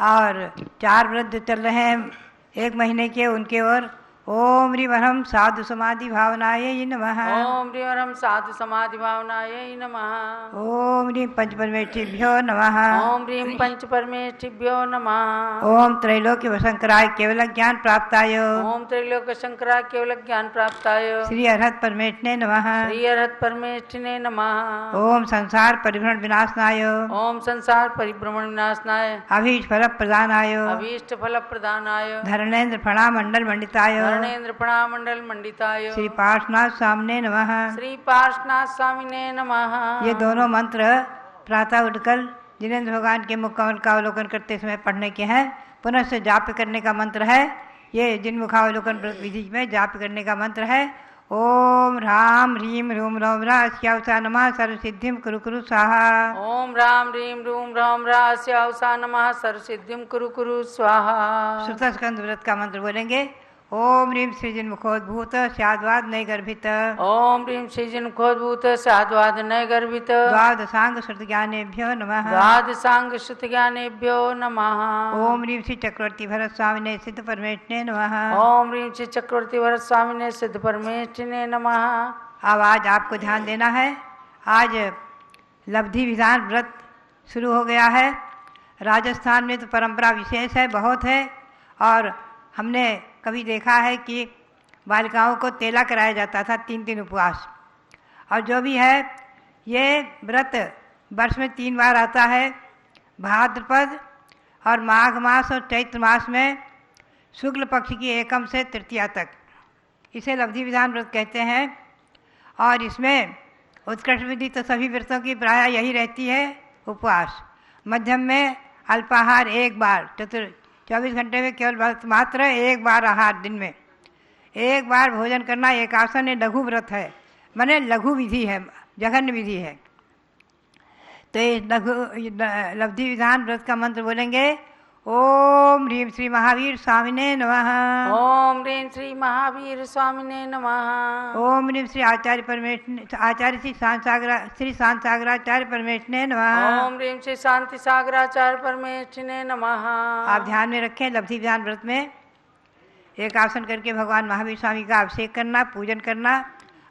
और 4 व्रत जो चल रहे हैं 1 महीने के, उनके ओर। ओम ह्रीं वरम साधु समाधि भावनाय नमः। ओम ह्रीं वरम साधु समाधि भावनाय नमः। ओम ह्रीं पंच परमेष्ठिभ्यो नमः। ओम ह्रीं पंच परमेष्ठिभ्यो नमः। ओम त्रैलोक्य वशंकराय केवल ज्ञान प्राप्ताय। ओम त्रैलोक्य शंकराय केवल ज्ञान प्राप्ताय। श्री अरहत परमेष्ठिने नमः। श्री अरहत परमेष्ठिने नमः। ओम संसार परिभ्रमण विनाशनाय। ओम संसार परिभ्रमण विनाशनाय। अभीष्ट फल प्रदानाय। अभीष्ट फल प्रदानाय। धरणेन्द्र फणा मंडल मंडिताय। धरणेन्द्र प्रणामंडल मंडिताय। श्री पार्श्वनाथ स्वामिने नमः। श्री पार्श्वनाथ स्वामिने नमः। ये दोनों मंत्र प्रातः उठकर जिनेन्द्र भगवान के मुखकमल का अवलोकन करते समय पढ़ने के हैं। पुनः से जाप करने का मंत्र है। ये जिन मुखावलोकन विधि में जाप करने का मंत्र है। ओम राम ह्रीं रूम रौम रास्यावसा नमः सर्वसिद्धिं कुरु कुरु स्वाहा। ओम राम ह्रीं रूम राम रास्यावसा नमः सर्वसिद्धिं कुरु कुरु स्वाहा। श्रुतस्कंद व्रत का मंत्र बोलेंगे। ओम ह्रीं सृजन मुखोद्भूत स्याद्वाद नय गर्भित। ओम ह्रीं सृजन खोद्भूत साद्वाद नय गर्भित। द्वादशांग श्रुत ज्ञानेभ्यो नमः। द्वादशांग श्रुत ज्ञानेभ्यो नमः। ओम ह्रीं श्री चक्रवर्ती भरत स्वामिने सिद्ध परमेष्ठिने नमः। ओम ह्रीं श्री चक्रवर्ती भरत स्वामिने सिद्ध परमेष्ठिने नमः। अब आज आपको ध्यान देना है। आज लब्धि विधान व्रत शुरू हो गया है। राजस्थान में तो परंपरा विशेष है, बहुत है। और हमने कभी देखा है कि बालिकाओं को तेला कराया जाता था 3 उपवास। और जो भी है, ये व्रत वर्ष में 3 बार आता है। भाद्रपद और माघ मास और चैत्र मास में शुक्ल पक्ष की एकम से तृतीया तक, इसे लब्धि विधान व्रत कहते हैं। और इसमें उत्कृष्ट विधि तो सभी व्रतों की प्राय यही रहती है, उपवास। मध्यम में अल्पाहार 1 बार, 24 घंटे में केवल मात्र 1 बार आहार, दिन में 1 बार भोजन करना। एकासन लघु व्रत है, माने लघु विधि है, जघन्य विधि है। तो ये लब्धि विधान व्रत का मंत्र बोलेंगे। ओम ह्रीं श्री महावीर स्वामिने नमः। ओम ह्रीं श्री महावीर स्वामिने नमः। ओम ह्रीं श्री आचार्य श्री शांत सागराचार्य परमेष्ठिने नमः। ओम ह्रीं श्री शांति सागराचार्य परमेष्ठिने नमः। आप ध्यान में रखें, लब्धि विधान व्रत में एक आसन करके भगवान महावीर स्वामी का अभिषेक करना, पूजन करना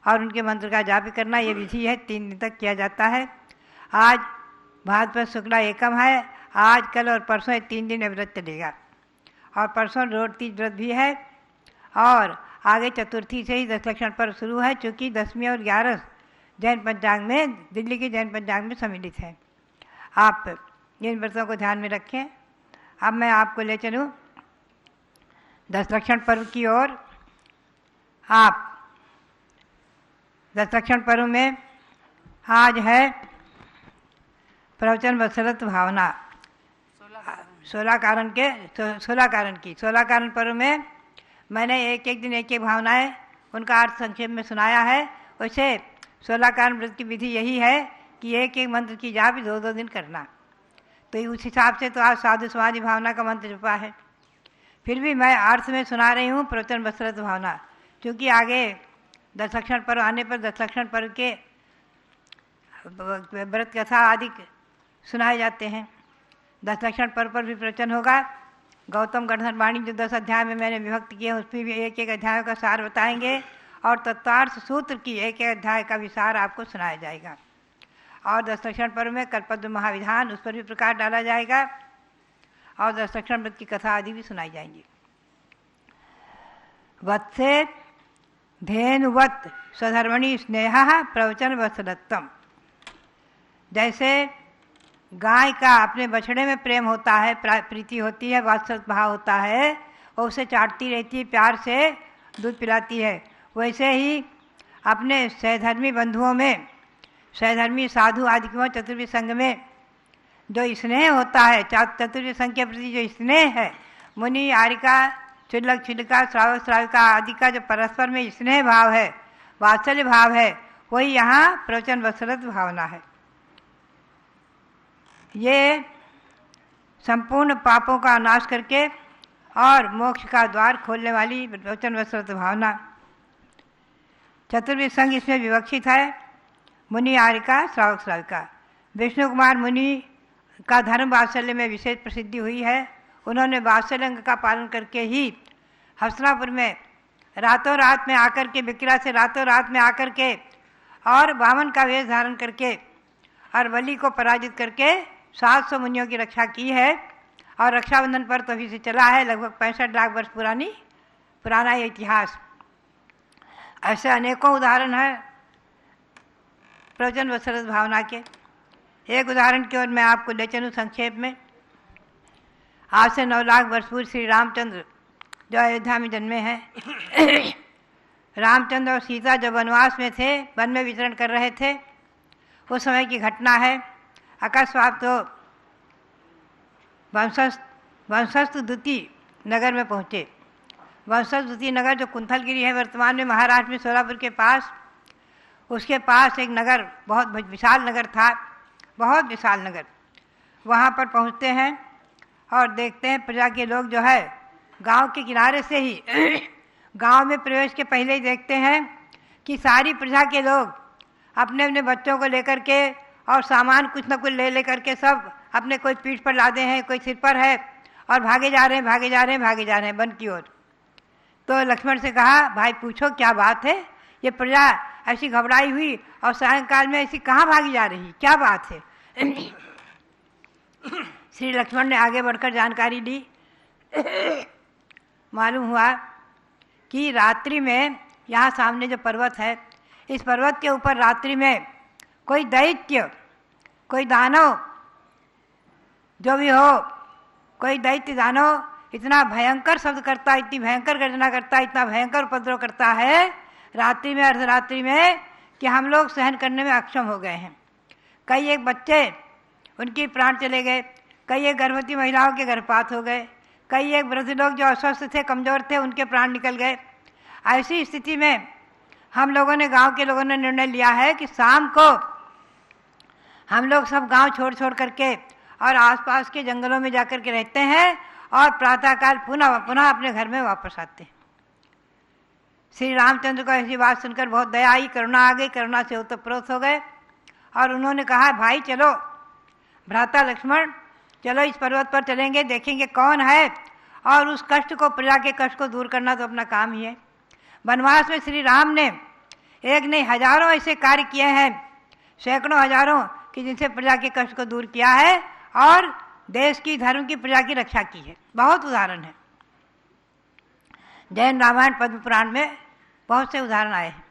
और उनके मंत्र का जाप करना, ये विधि है। 3 दिन तक किया जाता है। आज भाद्रपद शुक्ला एकम है। आज कल और परसों 3 दिन व्रत चलेगा। और परसों रोड तीज व्रत भी है। और आगे चतुर्थी से ही 10 लक्षण पर्व शुरू है, चूँकि 10वीं और 11 जैन पंचांग में, दिल्ली के जैन पंचांग में सम्मिलित है। आप इन व्रतों को ध्यान में रखें। अब मैं आपको ले चलूँ 10 लक्षण पर्व की ओर। आप 10 लक्षण पर्व में आज है प्रवचन वत्सलत भावना। 16 कारण पर्व में मैंने एक दिन एक भावनाएं, उनका अर्थ संक्षेप में सुनाया है। वैसे 16 कारण व्रत की विधि यही है कि एक मंत्र की जाप 2-2 दिन करना। तो उस हिसाब से तो आज साधु समाधि भावना का मंत्र जपा है। फिर भी मैं अर्थ में सुना रही हूँ प्रवचन वत्सलत भावना, क्योंकि आगे 10 लक्षण पर्व आने पर 10 लक्षण पर्व के व्रत कथा आदि सुनाए जाते हैं। 10 लक्षण पर्व पर भी प्रवचन होगा। गौतम गणधर वाणी जो 10 अध्याय में मैंने विभक्त किए, उसमें भी एक अध्याय का सार बताएंगे। और तत्वार्थ सूत्र की एक अध्याय का भी सार आपको सुनाया जाएगा। और 10 लक्षण पर्व में कल्पद्रुम महाविधान, उस पर भी प्रकाश डाला जाएगा। और 10 लक्षण व्रत की कथा आदि भी सुनाई जाएंगी। वत्से धेनुवत स्वधर्मणि स्नेहा प्रवचन वत्सलत्वम। जैसे गाय का अपने बछड़े में प्रेम होता है, प्रीति होती है, वात्सल्य भाव होता है, और उसे चाटती रहती है, प्यार से दूध पिलाती है, वैसे ही अपने सहधर्मी बंधुओं में, सहधर्मी साधु आदि के चतुर्विध संघ में जो स्नेह होता है, चतुर्विध संघ के प्रति जो स्नेह है, मुनि आरिका क्षुल्लक क्षुल्लिका श्रावक श्राविका आदि का जो परस्पर में स्नेह भाव है, वात्सल्य भाव है, वही यहाँ प्रवचन वत्सलत भावना है। ये संपूर्ण पापों का नाश करके और मोक्ष का द्वार खोलने वाली प्रवचन वत्सलत भावना। चतुर्विध संघ इसमें विवक्षित है, मुनि आरिका श्रावक श्राविका। विष्णु कुमार मुनि का धर्म वात्सल्य में विशेष प्रसिद्धि हुई है। उन्होंने वात्सल्य अंग का पालन करके ही हस्तिनापुर में रातों रात में आकर के, विक्रा से रातों रात में आकर के और वामन का वेश धारण करके और बलि को पराजित करके 700 मुनियों की रक्षा की है। और रक्षाबंधन पर तो अभी से चला है, लगभग 65 लाख वर्ष पुराना ये इतिहास। ऐसे अनेकों उदाहरण हैं प्रवचन वत्सलत भावना के। एक उदाहरण की ओर मैं आपको ले चलूँ संक्षेप में। आज से 9 लाख वर्ष पूर्व श्री रामचंद्र जो अयोध्या में जन्मे हैं, रामचंद्र और सीता जब वनवास में थे, वन में विचरण कर रहे थे, उस समय की घटना है। अकस्मात तो वंशस्थ द्वितीय नगर में पहुँचे। वंशस्थ द्वितीय नगर जो कुंथलगिरी है वर्तमान में महाराष्ट्र में सोलापुर के पास, उसके पास एक नगर, बहुत विशाल नगर था, बहुत विशाल नगर। वहाँ पर पहुँचते हैं और देखते हैं प्रजा के लोग जो है गांव के किनारे से ही गांव में प्रवेश के पहले ही देखते हैं कि सारी प्रजा के लोग अपने अपने बच्चों को लेकर के और सामान कुछ न कुछ ले करके सब अपने कोई पीठ पर लादे हैं, कोई सिर पर है और भागे जा रहे हैं वन की ओर। तो लक्ष्मण से कहा, भाई पूछो क्या बात है, ये प्रजा ऐसी घबराई हुई और सायंकाल में ऐसी कहाँ भागी जा रही, क्या बात है। श्री लक्ष्मण ने आगे बढ़कर जानकारी दी। मालूम हुआ कि रात्रि में यहाँ सामने जो पर्वत है, इस पर्वत के ऊपर रात्रि में कोई दैत्य, कोई दानव जो भी हो, कोई दैत्य दानव इतना भयंकर शब्द करता है, इतनी भयंकर गर्जना करता है, इतना भयंकर उपद्रव करता है रात्रि में, अर्धरात्रि में, कि हम लोग सहन करने में अक्षम हो गए हैं। कई एक बच्चे उनकी प्राण चले गए, कई एक गर्भवती महिलाओं के गर्भपात हो गए, कई एक वृद्ध लोग जो अस्वस्थ थे, कमज़ोर थे, उनके प्राण निकल गए। ऐसी स्थिति में हम लोगों ने, गांव के लोगों ने निर्णय लिया है कि शाम को हम लोग सब गांव छोड़ करके और आसपास के जंगलों में जाकर के रहते हैं और प्रातःकाल पुनः अपने घर में वापस आते हैं। श्री रामचंद्र को ऐसी बात सुनकर बहुत दया आई, करुणा आ गई, करुणा से ओतप्रोत हो गए और उन्होंने कहा, भाई चलो भ्राता लक्ष्मण, चलो इस पर्वत पर चलेंगे, देखेंगे कौन है, और उस कष्ट को, प्रजा के कष्ट को दूर करना तो अपना काम ही है। वनवास में श्री राम ने एक नहीं हजारों ऐसे कार्य किए हैं, सैकड़ों हजारों, कि जिनसे प्रजा के कष्ट को दूर किया है और देश की, धर्म की, प्रजा की रक्षा की है। बहुत उदाहरण है। जैन रामायण पद्म पुराण में बहुत से उदाहरण आए हैं।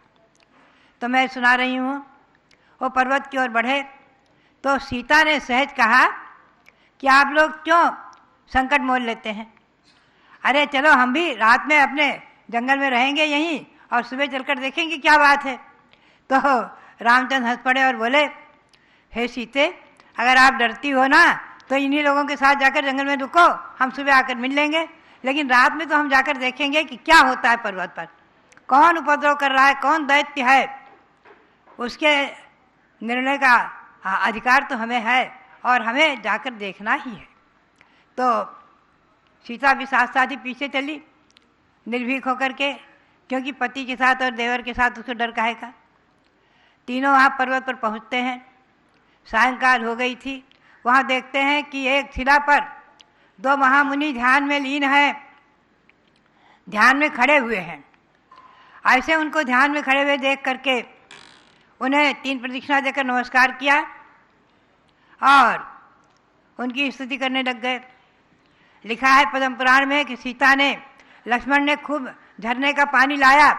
तो मैं सुना रही हूँ। वो पर्वत की ओर बढ़े तो सीता ने सहज कहा कि आप लोग क्यों संकट मोल लेते हैं, अरे चलो हम भी रात में अपने जंगल में रहेंगे यहीं और सुबह चलकर देखेंगे क्या बात है। तो रामचंद्र हंस पड़े और बोले, हे सीते, अगर आप डरती हो ना तो इन्हीं लोगों के साथ जाकर जंगल में रुको, हम सुबह आकर मिल लेंगे, लेकिन रात में तो हम जाकर देखेंगे कि क्या होता है पर्वत पर, कौन उपद्रव कर रहा है, कौन दैत्य है, उसके निर्णय का अधिकार तो हमें है और हमें जाकर देखना ही है। तो सीता भी साथ साथ ही पीछे चली निर्भीक होकर के, क्योंकि पति के साथ और देवर के साथ उसको डर काहे का। तीनों वहाँ पर्वत पर पहुँचते हैं। सायंकाल हो गई थी। वहाँ देखते हैं कि एक शिला पर 2 महामुनि ध्यान में लीन हैं, ध्यान में खड़े हुए हैं। ऐसे उनको ध्यान में खड़े हुए देख करके उन्हें 3 प्रदक्षिणा देकर नमस्कार किया और उनकी स्तुति करने लग गए। लिखा है पद्म पुराण में कि सीता ने, लक्ष्मण ने खूब झरने का पानी लाया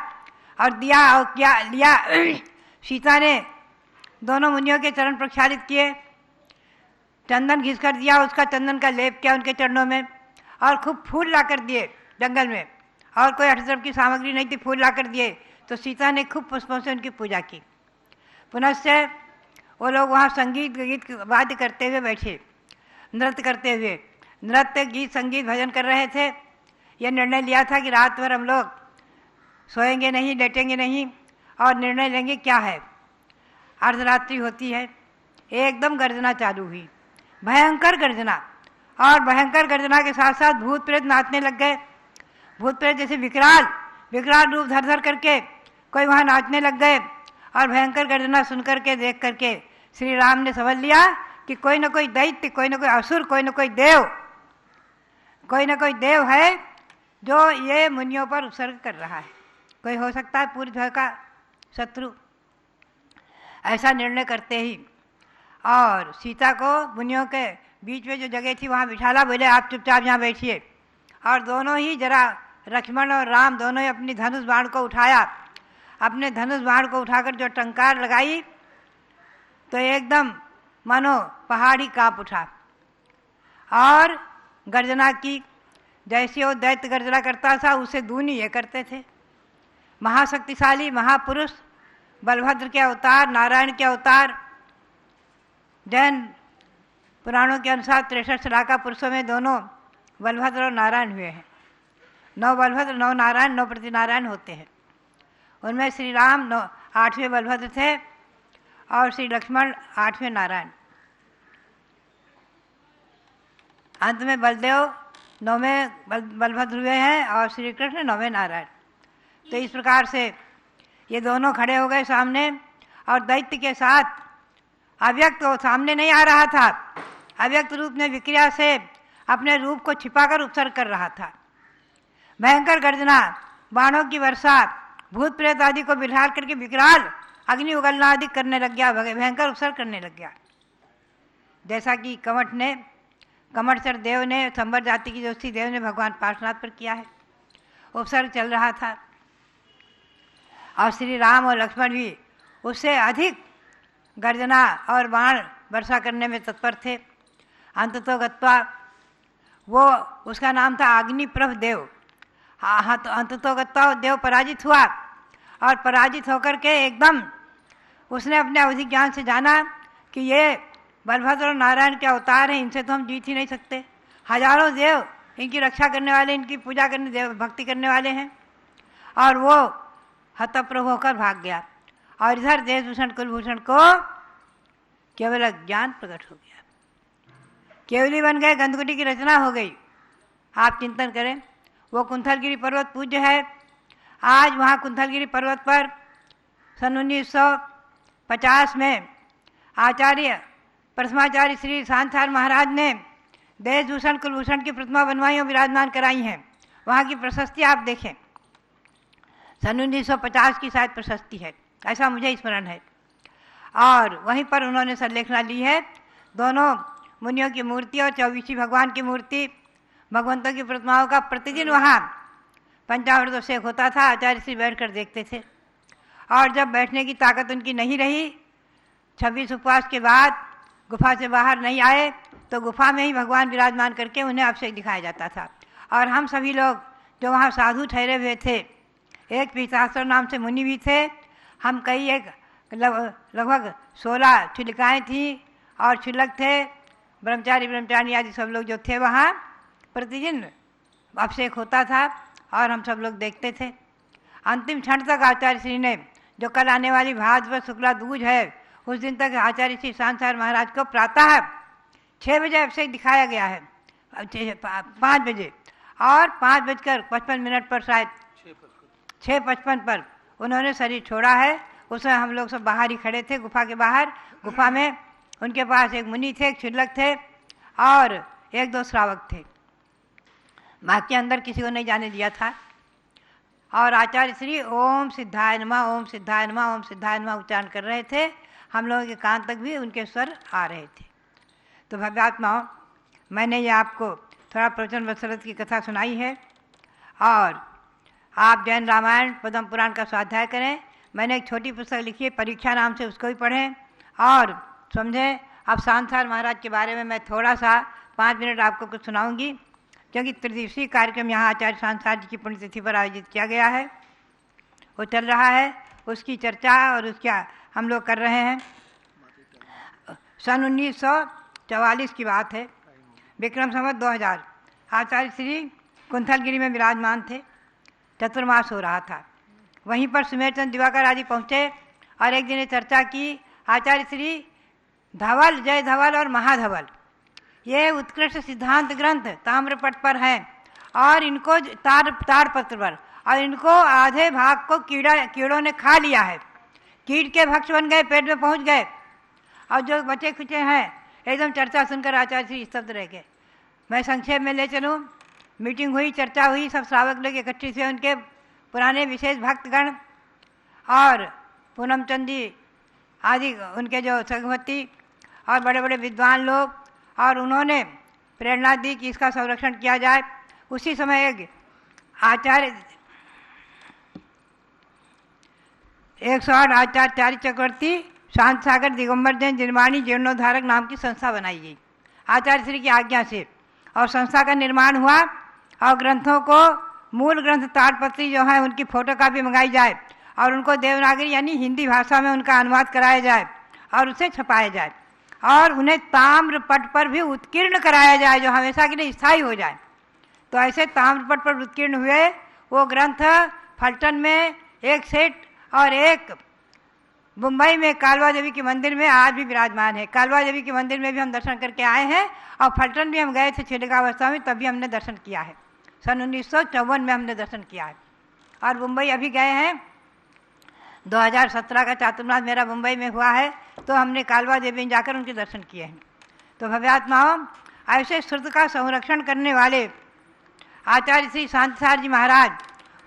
और दिया और क्या लिया। सीता ने दोनों मुनियों के चरण प्रक्षालित किए, चंदन घिस कर दिया, उसका चंदन का लेप किया उनके चरणों में, और खूब फूल ला कर दिए जंगल में, और कोई हर तरफ की सामग्री नहीं थी, फूल ला कर दिए। तो सीता ने खूब पुष्पों से उनकी पूजा की। पुनश्च वो लोग वहाँ संगीत गीत वाद्य करते हुए बैठे, नृत्य करते हुए, नृत्य गीत संगीत भजन कर रहे थे। यह निर्णय लिया था कि रात भर हम लोग सोएंगे नहीं, लेटेंगे नहीं और निर्णय लेंगे क्या है। अर्धरात्रि होती है, एकदम गर्जना चालू हुई, भयंकर गर्जना, और भयंकर गर्जना के साथ साथ भूत प्रेत नाचने लग गए। भूत प्रेत जैसे विकराल विकराल रूप धर धर करके कोई वहाँ नाचने लग गए। और भयंकर गर्जना सुन करके देख करके श्री राम ने समझ लिया कि कोई न कोई दैत्य, कोई न कोई असुर, कोई न कोई देव है जो ये मुनियों पर उत्सर्ग कर रहा है। कोई हो सकता है पूरी तरह का शत्रु। ऐसा निर्णय करते ही और सीता को मुनियों के बीच में जो जगह थी वहाँ बिठाला, बोले आप चुपचाप यहाँ बैठिए। और दोनों ही जरा लक्ष्मण और राम दोनों ही अपनी धनुष बाण को उठाया। अपने धनुष बाण को उठाकर जो टंकार लगाई तो एकदम मानो पहाड़ी कांप उठा और गर्जना की। जैसे वो दैत्य गर्जना करता था उसे दूनी ये करते थे। महाशक्तिशाली महापुरुष बलभद्र के अवतार, नारायण के अवतार। जैन पुराणों के अनुसार 63 लाख पुरुषों में दोनों बलभद्र और नारायण हुए हैं। 9 बलभद्र 9 नारायण 9 प्रतिनारायण होते हैं। उनमें श्री राम 8वें बलभद्र थे और श्री लक्ष्मण 8वें नारायण। अंत में बलदेव 9वें बलभद्र हुए हैं और श्री कृष्ण 9वें नारायण। तो इस प्रकार से ये दोनों खड़े हो गए सामने, और दैत्य के साथ अव्यक्त वो सामने नहीं आ रहा था, अव्यक्त रूप में विक्रिया से अपने रूप को छिपाकर उपसर्ग कर रहा था। भयंकर गर्जना, बाणों की वर्षा, भूत प्रेत आदि को बिहार करके विकराल अग्नि उगलना आदि करने लग गया, भयंकर उपसर्ग करने लग गया। जैसा कि कमठचर देव ने, संबर जाति की जोशी देव ने भगवान पार्श्वनाथ पर किया है, उपसर्ग चल रहा था। और श्री राम और लक्ष्मण भी उससे अधिक गर्जना और बाण वर्षा करने में तत्पर थे। अंततो गत्वा, वो उसका नाम था अग्निप्रभ देव। हाँ, तो अंततो गत्वा देव पराजित हुआ, और पराजित होकर के एकदम उसने अपने अवधि ज्ञान से जाना कि ये बलभद्र और नारायण के अवतार हैं, इनसे तो हम जीत ही नहीं सकते। हजारों देव इनकी रक्षा करने वाले, इनकी पूजा करने, देव भक्ति करने वाले हैं। और वो हतप्रभ होकर भाग गया, और इधर देशभूषण कुलभूषण को केवल ज्ञान प्रकट हो गया, केवली बन गए, गंधकुटी की रचना हो गई। आप चिंतन करें, वो कुंथलगिरी पर्वत पूज्य है। आज वहाँ कुंथलगिरी पर्वत पर सन 1950 में आचार्य प्रथमाचार्य श्री सांसार महाराज ने देशभूषण कुलभूषण की प्रतिमा बनवाई और विराजमान कराई हैं। वहाँ की प्रशस्ति आप देखें, सन 1950 की शायद प्रशस्ति है, ऐसा मुझे स्मरण है। और वहीं पर उन्होंने संलेखना ली है। दोनों मुनियों की मूर्ति और 24 भगवान की मूर्ति, भगवंतों की प्रतिमाओं का प्रतिदिन वहाँ पंचामृत अभिषेक होता था। आचार्य श्री बैठ कर देखते थे, और जब बैठने की ताकत उनकी नहीं रही, 26 उपवास के बाद गुफा से बाहर नहीं आए, तो गुफा में ही भगवान विराजमान करके उन्हें अभिषेक दिखाया जाता था। और हम सभी लोग जो वहाँ साधु ठहरे हुए थे, एक पीतास्त्र नाम से मुनि भी थे, हम कई एक लगभग 16 छिलिकाएँ थीं और छिलक थे, ब्रह्मचारी आदि सब लोग जो थे वहाँ प्रतिदिन अभिषेक होता था और हम सब लोग देखते थे। अंतिम क्षण तक आचार्य श्री ने, जो कल आने वाली भाद्रपद शुक्ला दूज है, उस दिन तक आचार्य श्री सांसार महाराज को प्रातः 6 बजे अभिषेक दिखाया गया है, 5 बजे, और 5:55 पर शायद 6:55 पर उन्होंने शरीर छोड़ा है। उसमें हम लोग सब बाहर ही खड़े थे, गुफा के बाहर। गुफा में उनके पास एक मुनि थे, एक छिलक थे और 1-2 श्रावक थे, बाकी अंदर किसी को नहीं जाने दिया था। और आचार्य श्री ओम सिद्धाय नमः, ओम सिद्धाय नमः, ओम सिद्धाय नमः उच्चारण कर रहे थे। हम लोगों के कान तक भी उनके स्वर आ रहे थे। तो भव्यात्माओं, मैंने ये आपको थोड़ा प्रवचन वत्सरथ की कथा सुनाई है, और आप जैन रामायण पद्म पुराण का स्वाध्याय करें। मैंने एक छोटी पुस्तक लिखी है परीक्षा नाम से, उसको भी पढ़ें और समझें। अब सांसार महाराज के बारे में मैं थोड़ा सा 5 मिनट आपको कुछ सुनाऊंगी, क्योंकि त्रिदिवसीय कार्यक्रम यहाँ आचार्य सांसार जी की पुण्यतिथि पर आयोजित किया गया है। वो चल रहा है, उसकी चर्चा और उसका हम लोग कर रहे हैं। सन 1944 की बात है, विक्रम संवत 2000। आचार्य श्री कुंथलगिरी में विराजमान थे, चतुर्मास हो रहा था। वहीं पर सुमेरचंद दिवाकर आदि पहुँचे और एक दिन चर्चा की। आचार्य श्री धवल, जय धवल और महाधवल, ये उत्कृष्ट सिद्धांत ग्रंथ ताम्रपट पर हैं और इनको ताड़पत्र पर, और इनको आधे भाग को कीड़ों ने खा लिया है। कीट के भक्ष बन गए, पेट में पहुंच गए, और जो बचे खुचे हैं एकदम चर्चा सुनकर आचार्य श्री स्तब्ध रह गए। मैं संक्षेप में ले चलूँ। मीटिंग हुई, चर्चा हुई, सब श्रावक लोग इकट्ठे हुए, उनके पुराने विशेष भक्तगण और पूनम चंदी आदि उनके जो संगवती और बड़े बड़े विद्वान लोग, और उन्होंने प्रेरणा दी कि इसका संरक्षण किया जाए। उसी समय एक आचार्य 108 आचार्य चक्रवर्ती शांत सागर दिगंबर जैन निर्माणी जीर्णोद्धारक नाम की संस्था बनाई गई आचार्य श्री की आज्ञा से, और संस्था का निर्माण हुआ और ग्रंथों को, मूल ग्रंथ ताड़पत्री जो है उनकी फोटोकॉपी मंगाई जाए और उनको देवनागरी यानी हिंदी भाषा में उनका अनुवाद कराया जाए और उसे छपाया जाए, और उन्हें ताम्रपट पर भी उत्कीर्ण कराया जाए जो हमेशा के लिए स्थायी हो जाए। तो ऐसे ताम्रपट पर उत्कीर्ण हुए वो ग्रंथ फलटन में एक सेट और एक मुंबई में कालवा देवी के मंदिर में आज भी विराजमान है। कालवा देवी के मंदिर में भी हम दर्शन करके आए हैं, और फलटन भी हम गए थे छिड़कावस्था में, तभी हमने दर्शन किया है। सन 1954 में हमने दर्शन किया है। और मुंबई अभी गए हैं, 2017 का चातुर्मास मेरा मुंबई में हुआ है, तो हमने कालवा देवी में जाकर उनके दर्शन किए हैं। तो भव्यात्माओं, ऐसे श्रुत का संरक्षण करने वाले आचार्य श्री शांतिसार जी महाराज,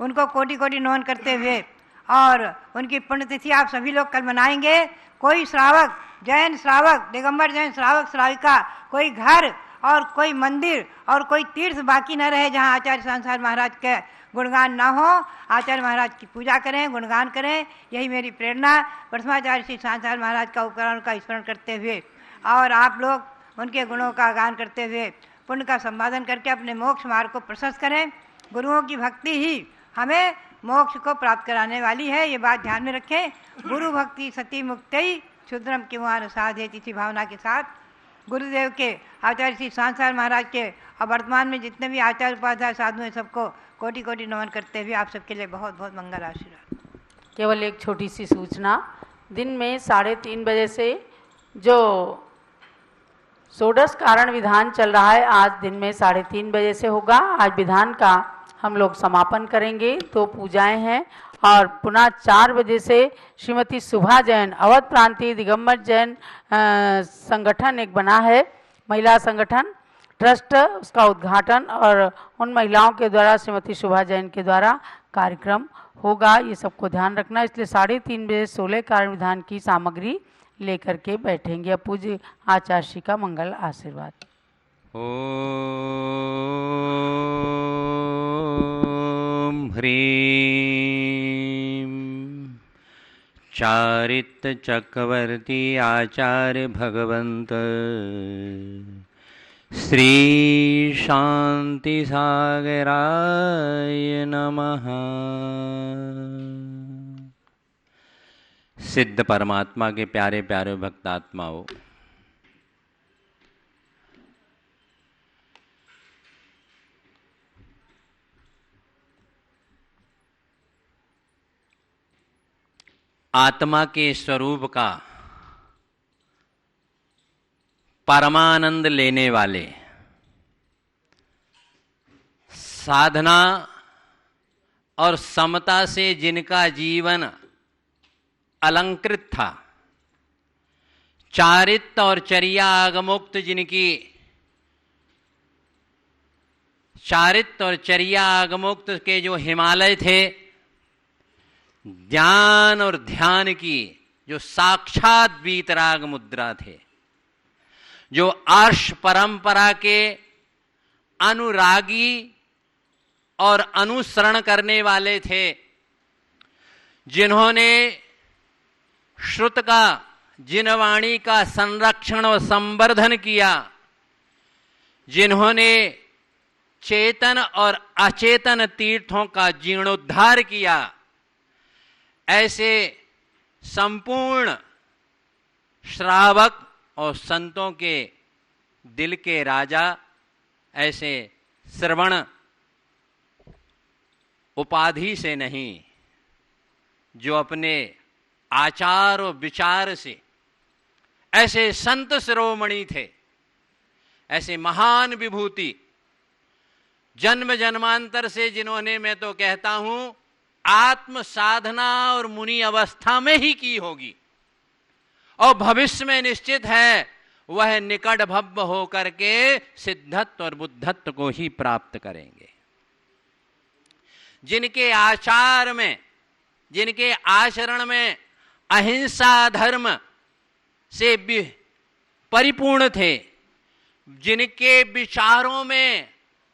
उनको कोटि कोटि नमन करते हुए, और उनकी पुण्यतिथि आप सभी लोग कल मनाएंगे। कोई श्रावक, जैन श्रावक, दिगंबर जैन श्रावक श्राविका, कोई घर और कोई मंदिर और कोई तीर्थ बाकी न रहे जहाँ आचार्य शांतिसार महाराज के गुणगान ना हो। आचार्य महाराज की पूजा करें, गुणगान करें, यही मेरी प्रेरणा। प्रथमाचार्य श्री शांतिसार महाराज का उपकरण का स्मरण करते हुए, और आप लोग उनके गुणों का गान करते हुए पुण्य का संपादन करके अपने मोक्ष मार्ग को प्रशस्त करें। गुरुओं की भक्ति ही हमें मोक्ष को प्राप्त कराने वाली है, ये बात ध्यान में रखें। गुरु भक्ति सती मुक्ति क्षुद्रम किमुआन साधेति, इसी भावना के साथ गुरुदेव के, आचार्य श्री शांतिसार महाराज के और वर्तमान में जितने भी आचार्य उपाध्याय साधु हैं सबको कोटि कोटि नमन करते हुए आप सबके लिए बहुत बहुत मंगल आशीर्वाद। केवल एक छोटी सी सूचना, दिन में 3:30 बजे से जो षोडश कारण विधान चल रहा है, आज दिन में 3:30 बजे से होगा। आज विधान का हम लोग समापन करेंगे, 2 पूजाएं हैं, और पुनः 4 बजे से श्रीमती सुभा जैन, अवध प्रांतीय दिगंबर जैन संगठन एक बना है, महिला संगठन ट्रस्ट, उसका उद्घाटन और उन महिलाओं के द्वारा, श्रीमती सुभा जैन के द्वारा कार्यक्रम होगा। ये सबको ध्यान रखना, इसलिए 3:30 बजे 16 कारण विधान की सामग्री लेकर के बैठेंगे। पूज्य आचार्य श्री का मंगल आशीर्वाद। ओम ह्रीं चारित चक्रवर्ती आचार्य भगवंत श्री शांति सागराय नमः। सिद्ध परमात्मा के प्यारे प्यारे भक्तात्माओं, आत्मा के स्वरूप का परमानंद लेने वाले, साधना और समता से जिनका जीवन अलंकृत था, चारित्र और चर्या आगमुक्त जिनकी, चारित्र और चर्या आगमुक्त के जो हिमालय थे, ज्ञान और ध्यान की जो साक्षात वीतराग मुद्रा थे, जो आर्ष परंपरा के अनुरागी और अनुसरण करने वाले थे, जिन्होंने श्रुत का, जिनवाणी का संरक्षण और संवर्धन किया, जिन्होंने चेतन और अचेतन तीर्थों का जीर्णोद्धार किया, ऐसे संपूर्ण श्रावक और संतों के दिल के राजा, ऐसे श्रवण उपाधि से नहीं, जो अपने आचार और विचार से ऐसे संत शिरोमणि थे, ऐसे महान विभूति, जन्म जन्मांतर से जिन्होंने, मैं तो कहता हूं, आत्म साधना और मुनि अवस्था में ही की होगी और भविष्य में निश्चित है वह निकट भव्य होकर के सिद्धत्व और बुद्धत्व को ही प्राप्त करेंगे। जिनके आचार में, जिनके आचरण में अहिंसा धर्म से भी परिपूर्ण थे, जिनके विचारों में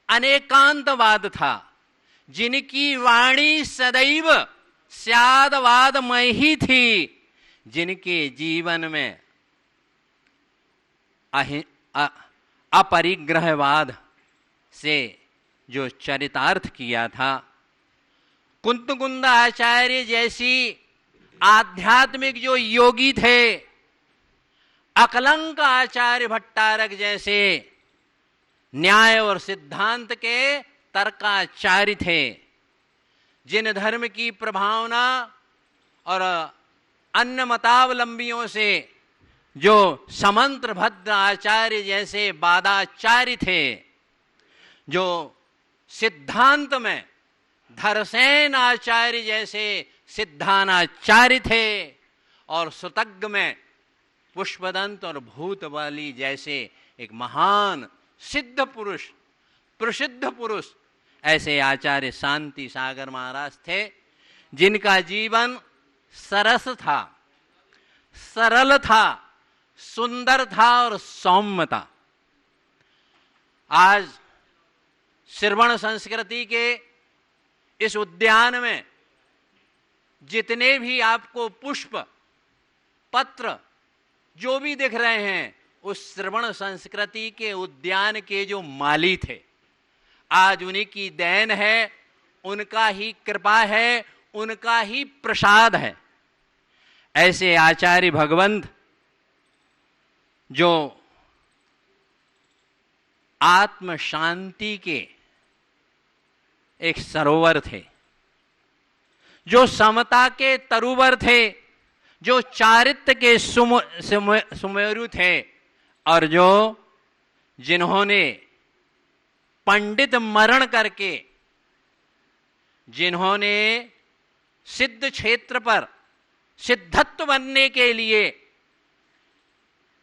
अनेकांतवाद था, जिनकी वाणी सदैव स्यादवादमय ही थी, जिनके जीवन में अपरिग्रहवाद से जो चरितार्थ किया था, कुंतकुंद आचार्य जैसी आध्यात्मिक जो योगी थे, अकलंक आचार्य भट्टारक जैसे न्याय और सिद्धांत के तर्काचार्य थे, जिन धर्म की प्रभावना और अन्य मतावलंबियों से जो समंत्र भद्र आचार्य जैसे बादाचार्य थे, जो सिद्धांत में धरसेन आचार्य जैसे सिद्धानाचार्य थे, और सुतज्ञ में पुष्पदंत और भूतवाली जैसे एक महान सिद्ध पुरुष, प्रसिद्ध पुरुष, ऐसे आचार्य शांति सागर महाराज थे, जिनका जीवन सरस था, सरल था, सुंदर था और सौम्य था। आज श्रवण संस्कृति के इस उद्यान में जितने भी आपको पुष्प पत्र जो भी दिख रहे हैं, उस श्रवण संस्कृति के उद्यान के जो माली थे, आज उन्हीं की देन है, उनका ही कृपा है, उनका ही प्रसाद है। ऐसे आचार्य भगवंत जो आत्म शांति के एक सरोवर थे, जो समता के तरुवर थे, जो चारित्र के सुमेरु थे, और जो जिन्होंने पंडित मरण करके, जिन्होंने सिद्ध क्षेत्र पर सिद्धत्व बनने के लिए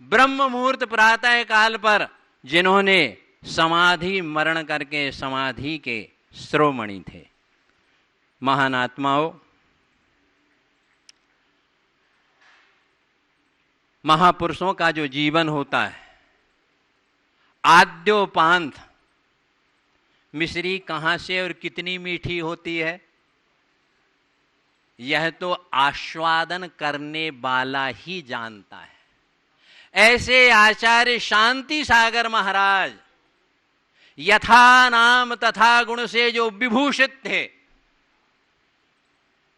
ब्रह्म मुहूर्त प्रातः काल पर जिन्होंने समाधि मरण करके समाधि के शिरोमणि थे। महान आत्माओं, महापुरुषों का जो जीवन होता है, आद्योपांत, मिश्री कहां से और कितनी मीठी होती है, यह तो आस्वादन करने वाला ही जानता है। ऐसे आचार्य शांति सागर महाराज यथा नाम तथा गुण से जो विभूषित थे,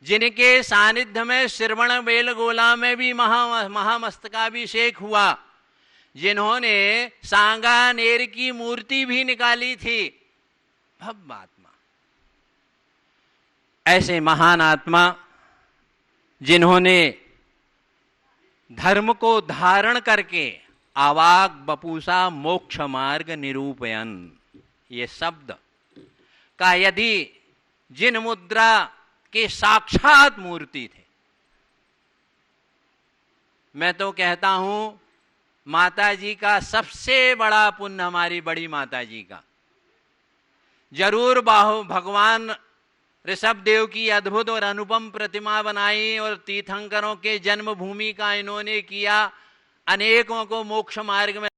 जिनके सानिध्य में श्रवण बेलगोला में भी महामस्तकाभिषेक हुआ, जिन्होंने सांगानेर की मूर्ति भी निकाली थी, भव्य आत्मा, ऐसे महान आत्मा जिन्होंने धर्म को धारण करके आवाग बपूसा मोक्ष मार्ग निरूपयन, ये शब्द का यदि जिन मुद्रा के साक्षात मूर्ति थे, मैं तो कहता हूं माता जी का सबसे बड़ा पुण्य, हमारी बड़ी माता जी का, जरूर भगवान ऋषभदेव की अद्भुत और अनुपम प्रतिमा बनाई और तीर्थंकरों के जन्मभूमि का इन्होंने किया, अनेकों को मोक्ष मार्ग में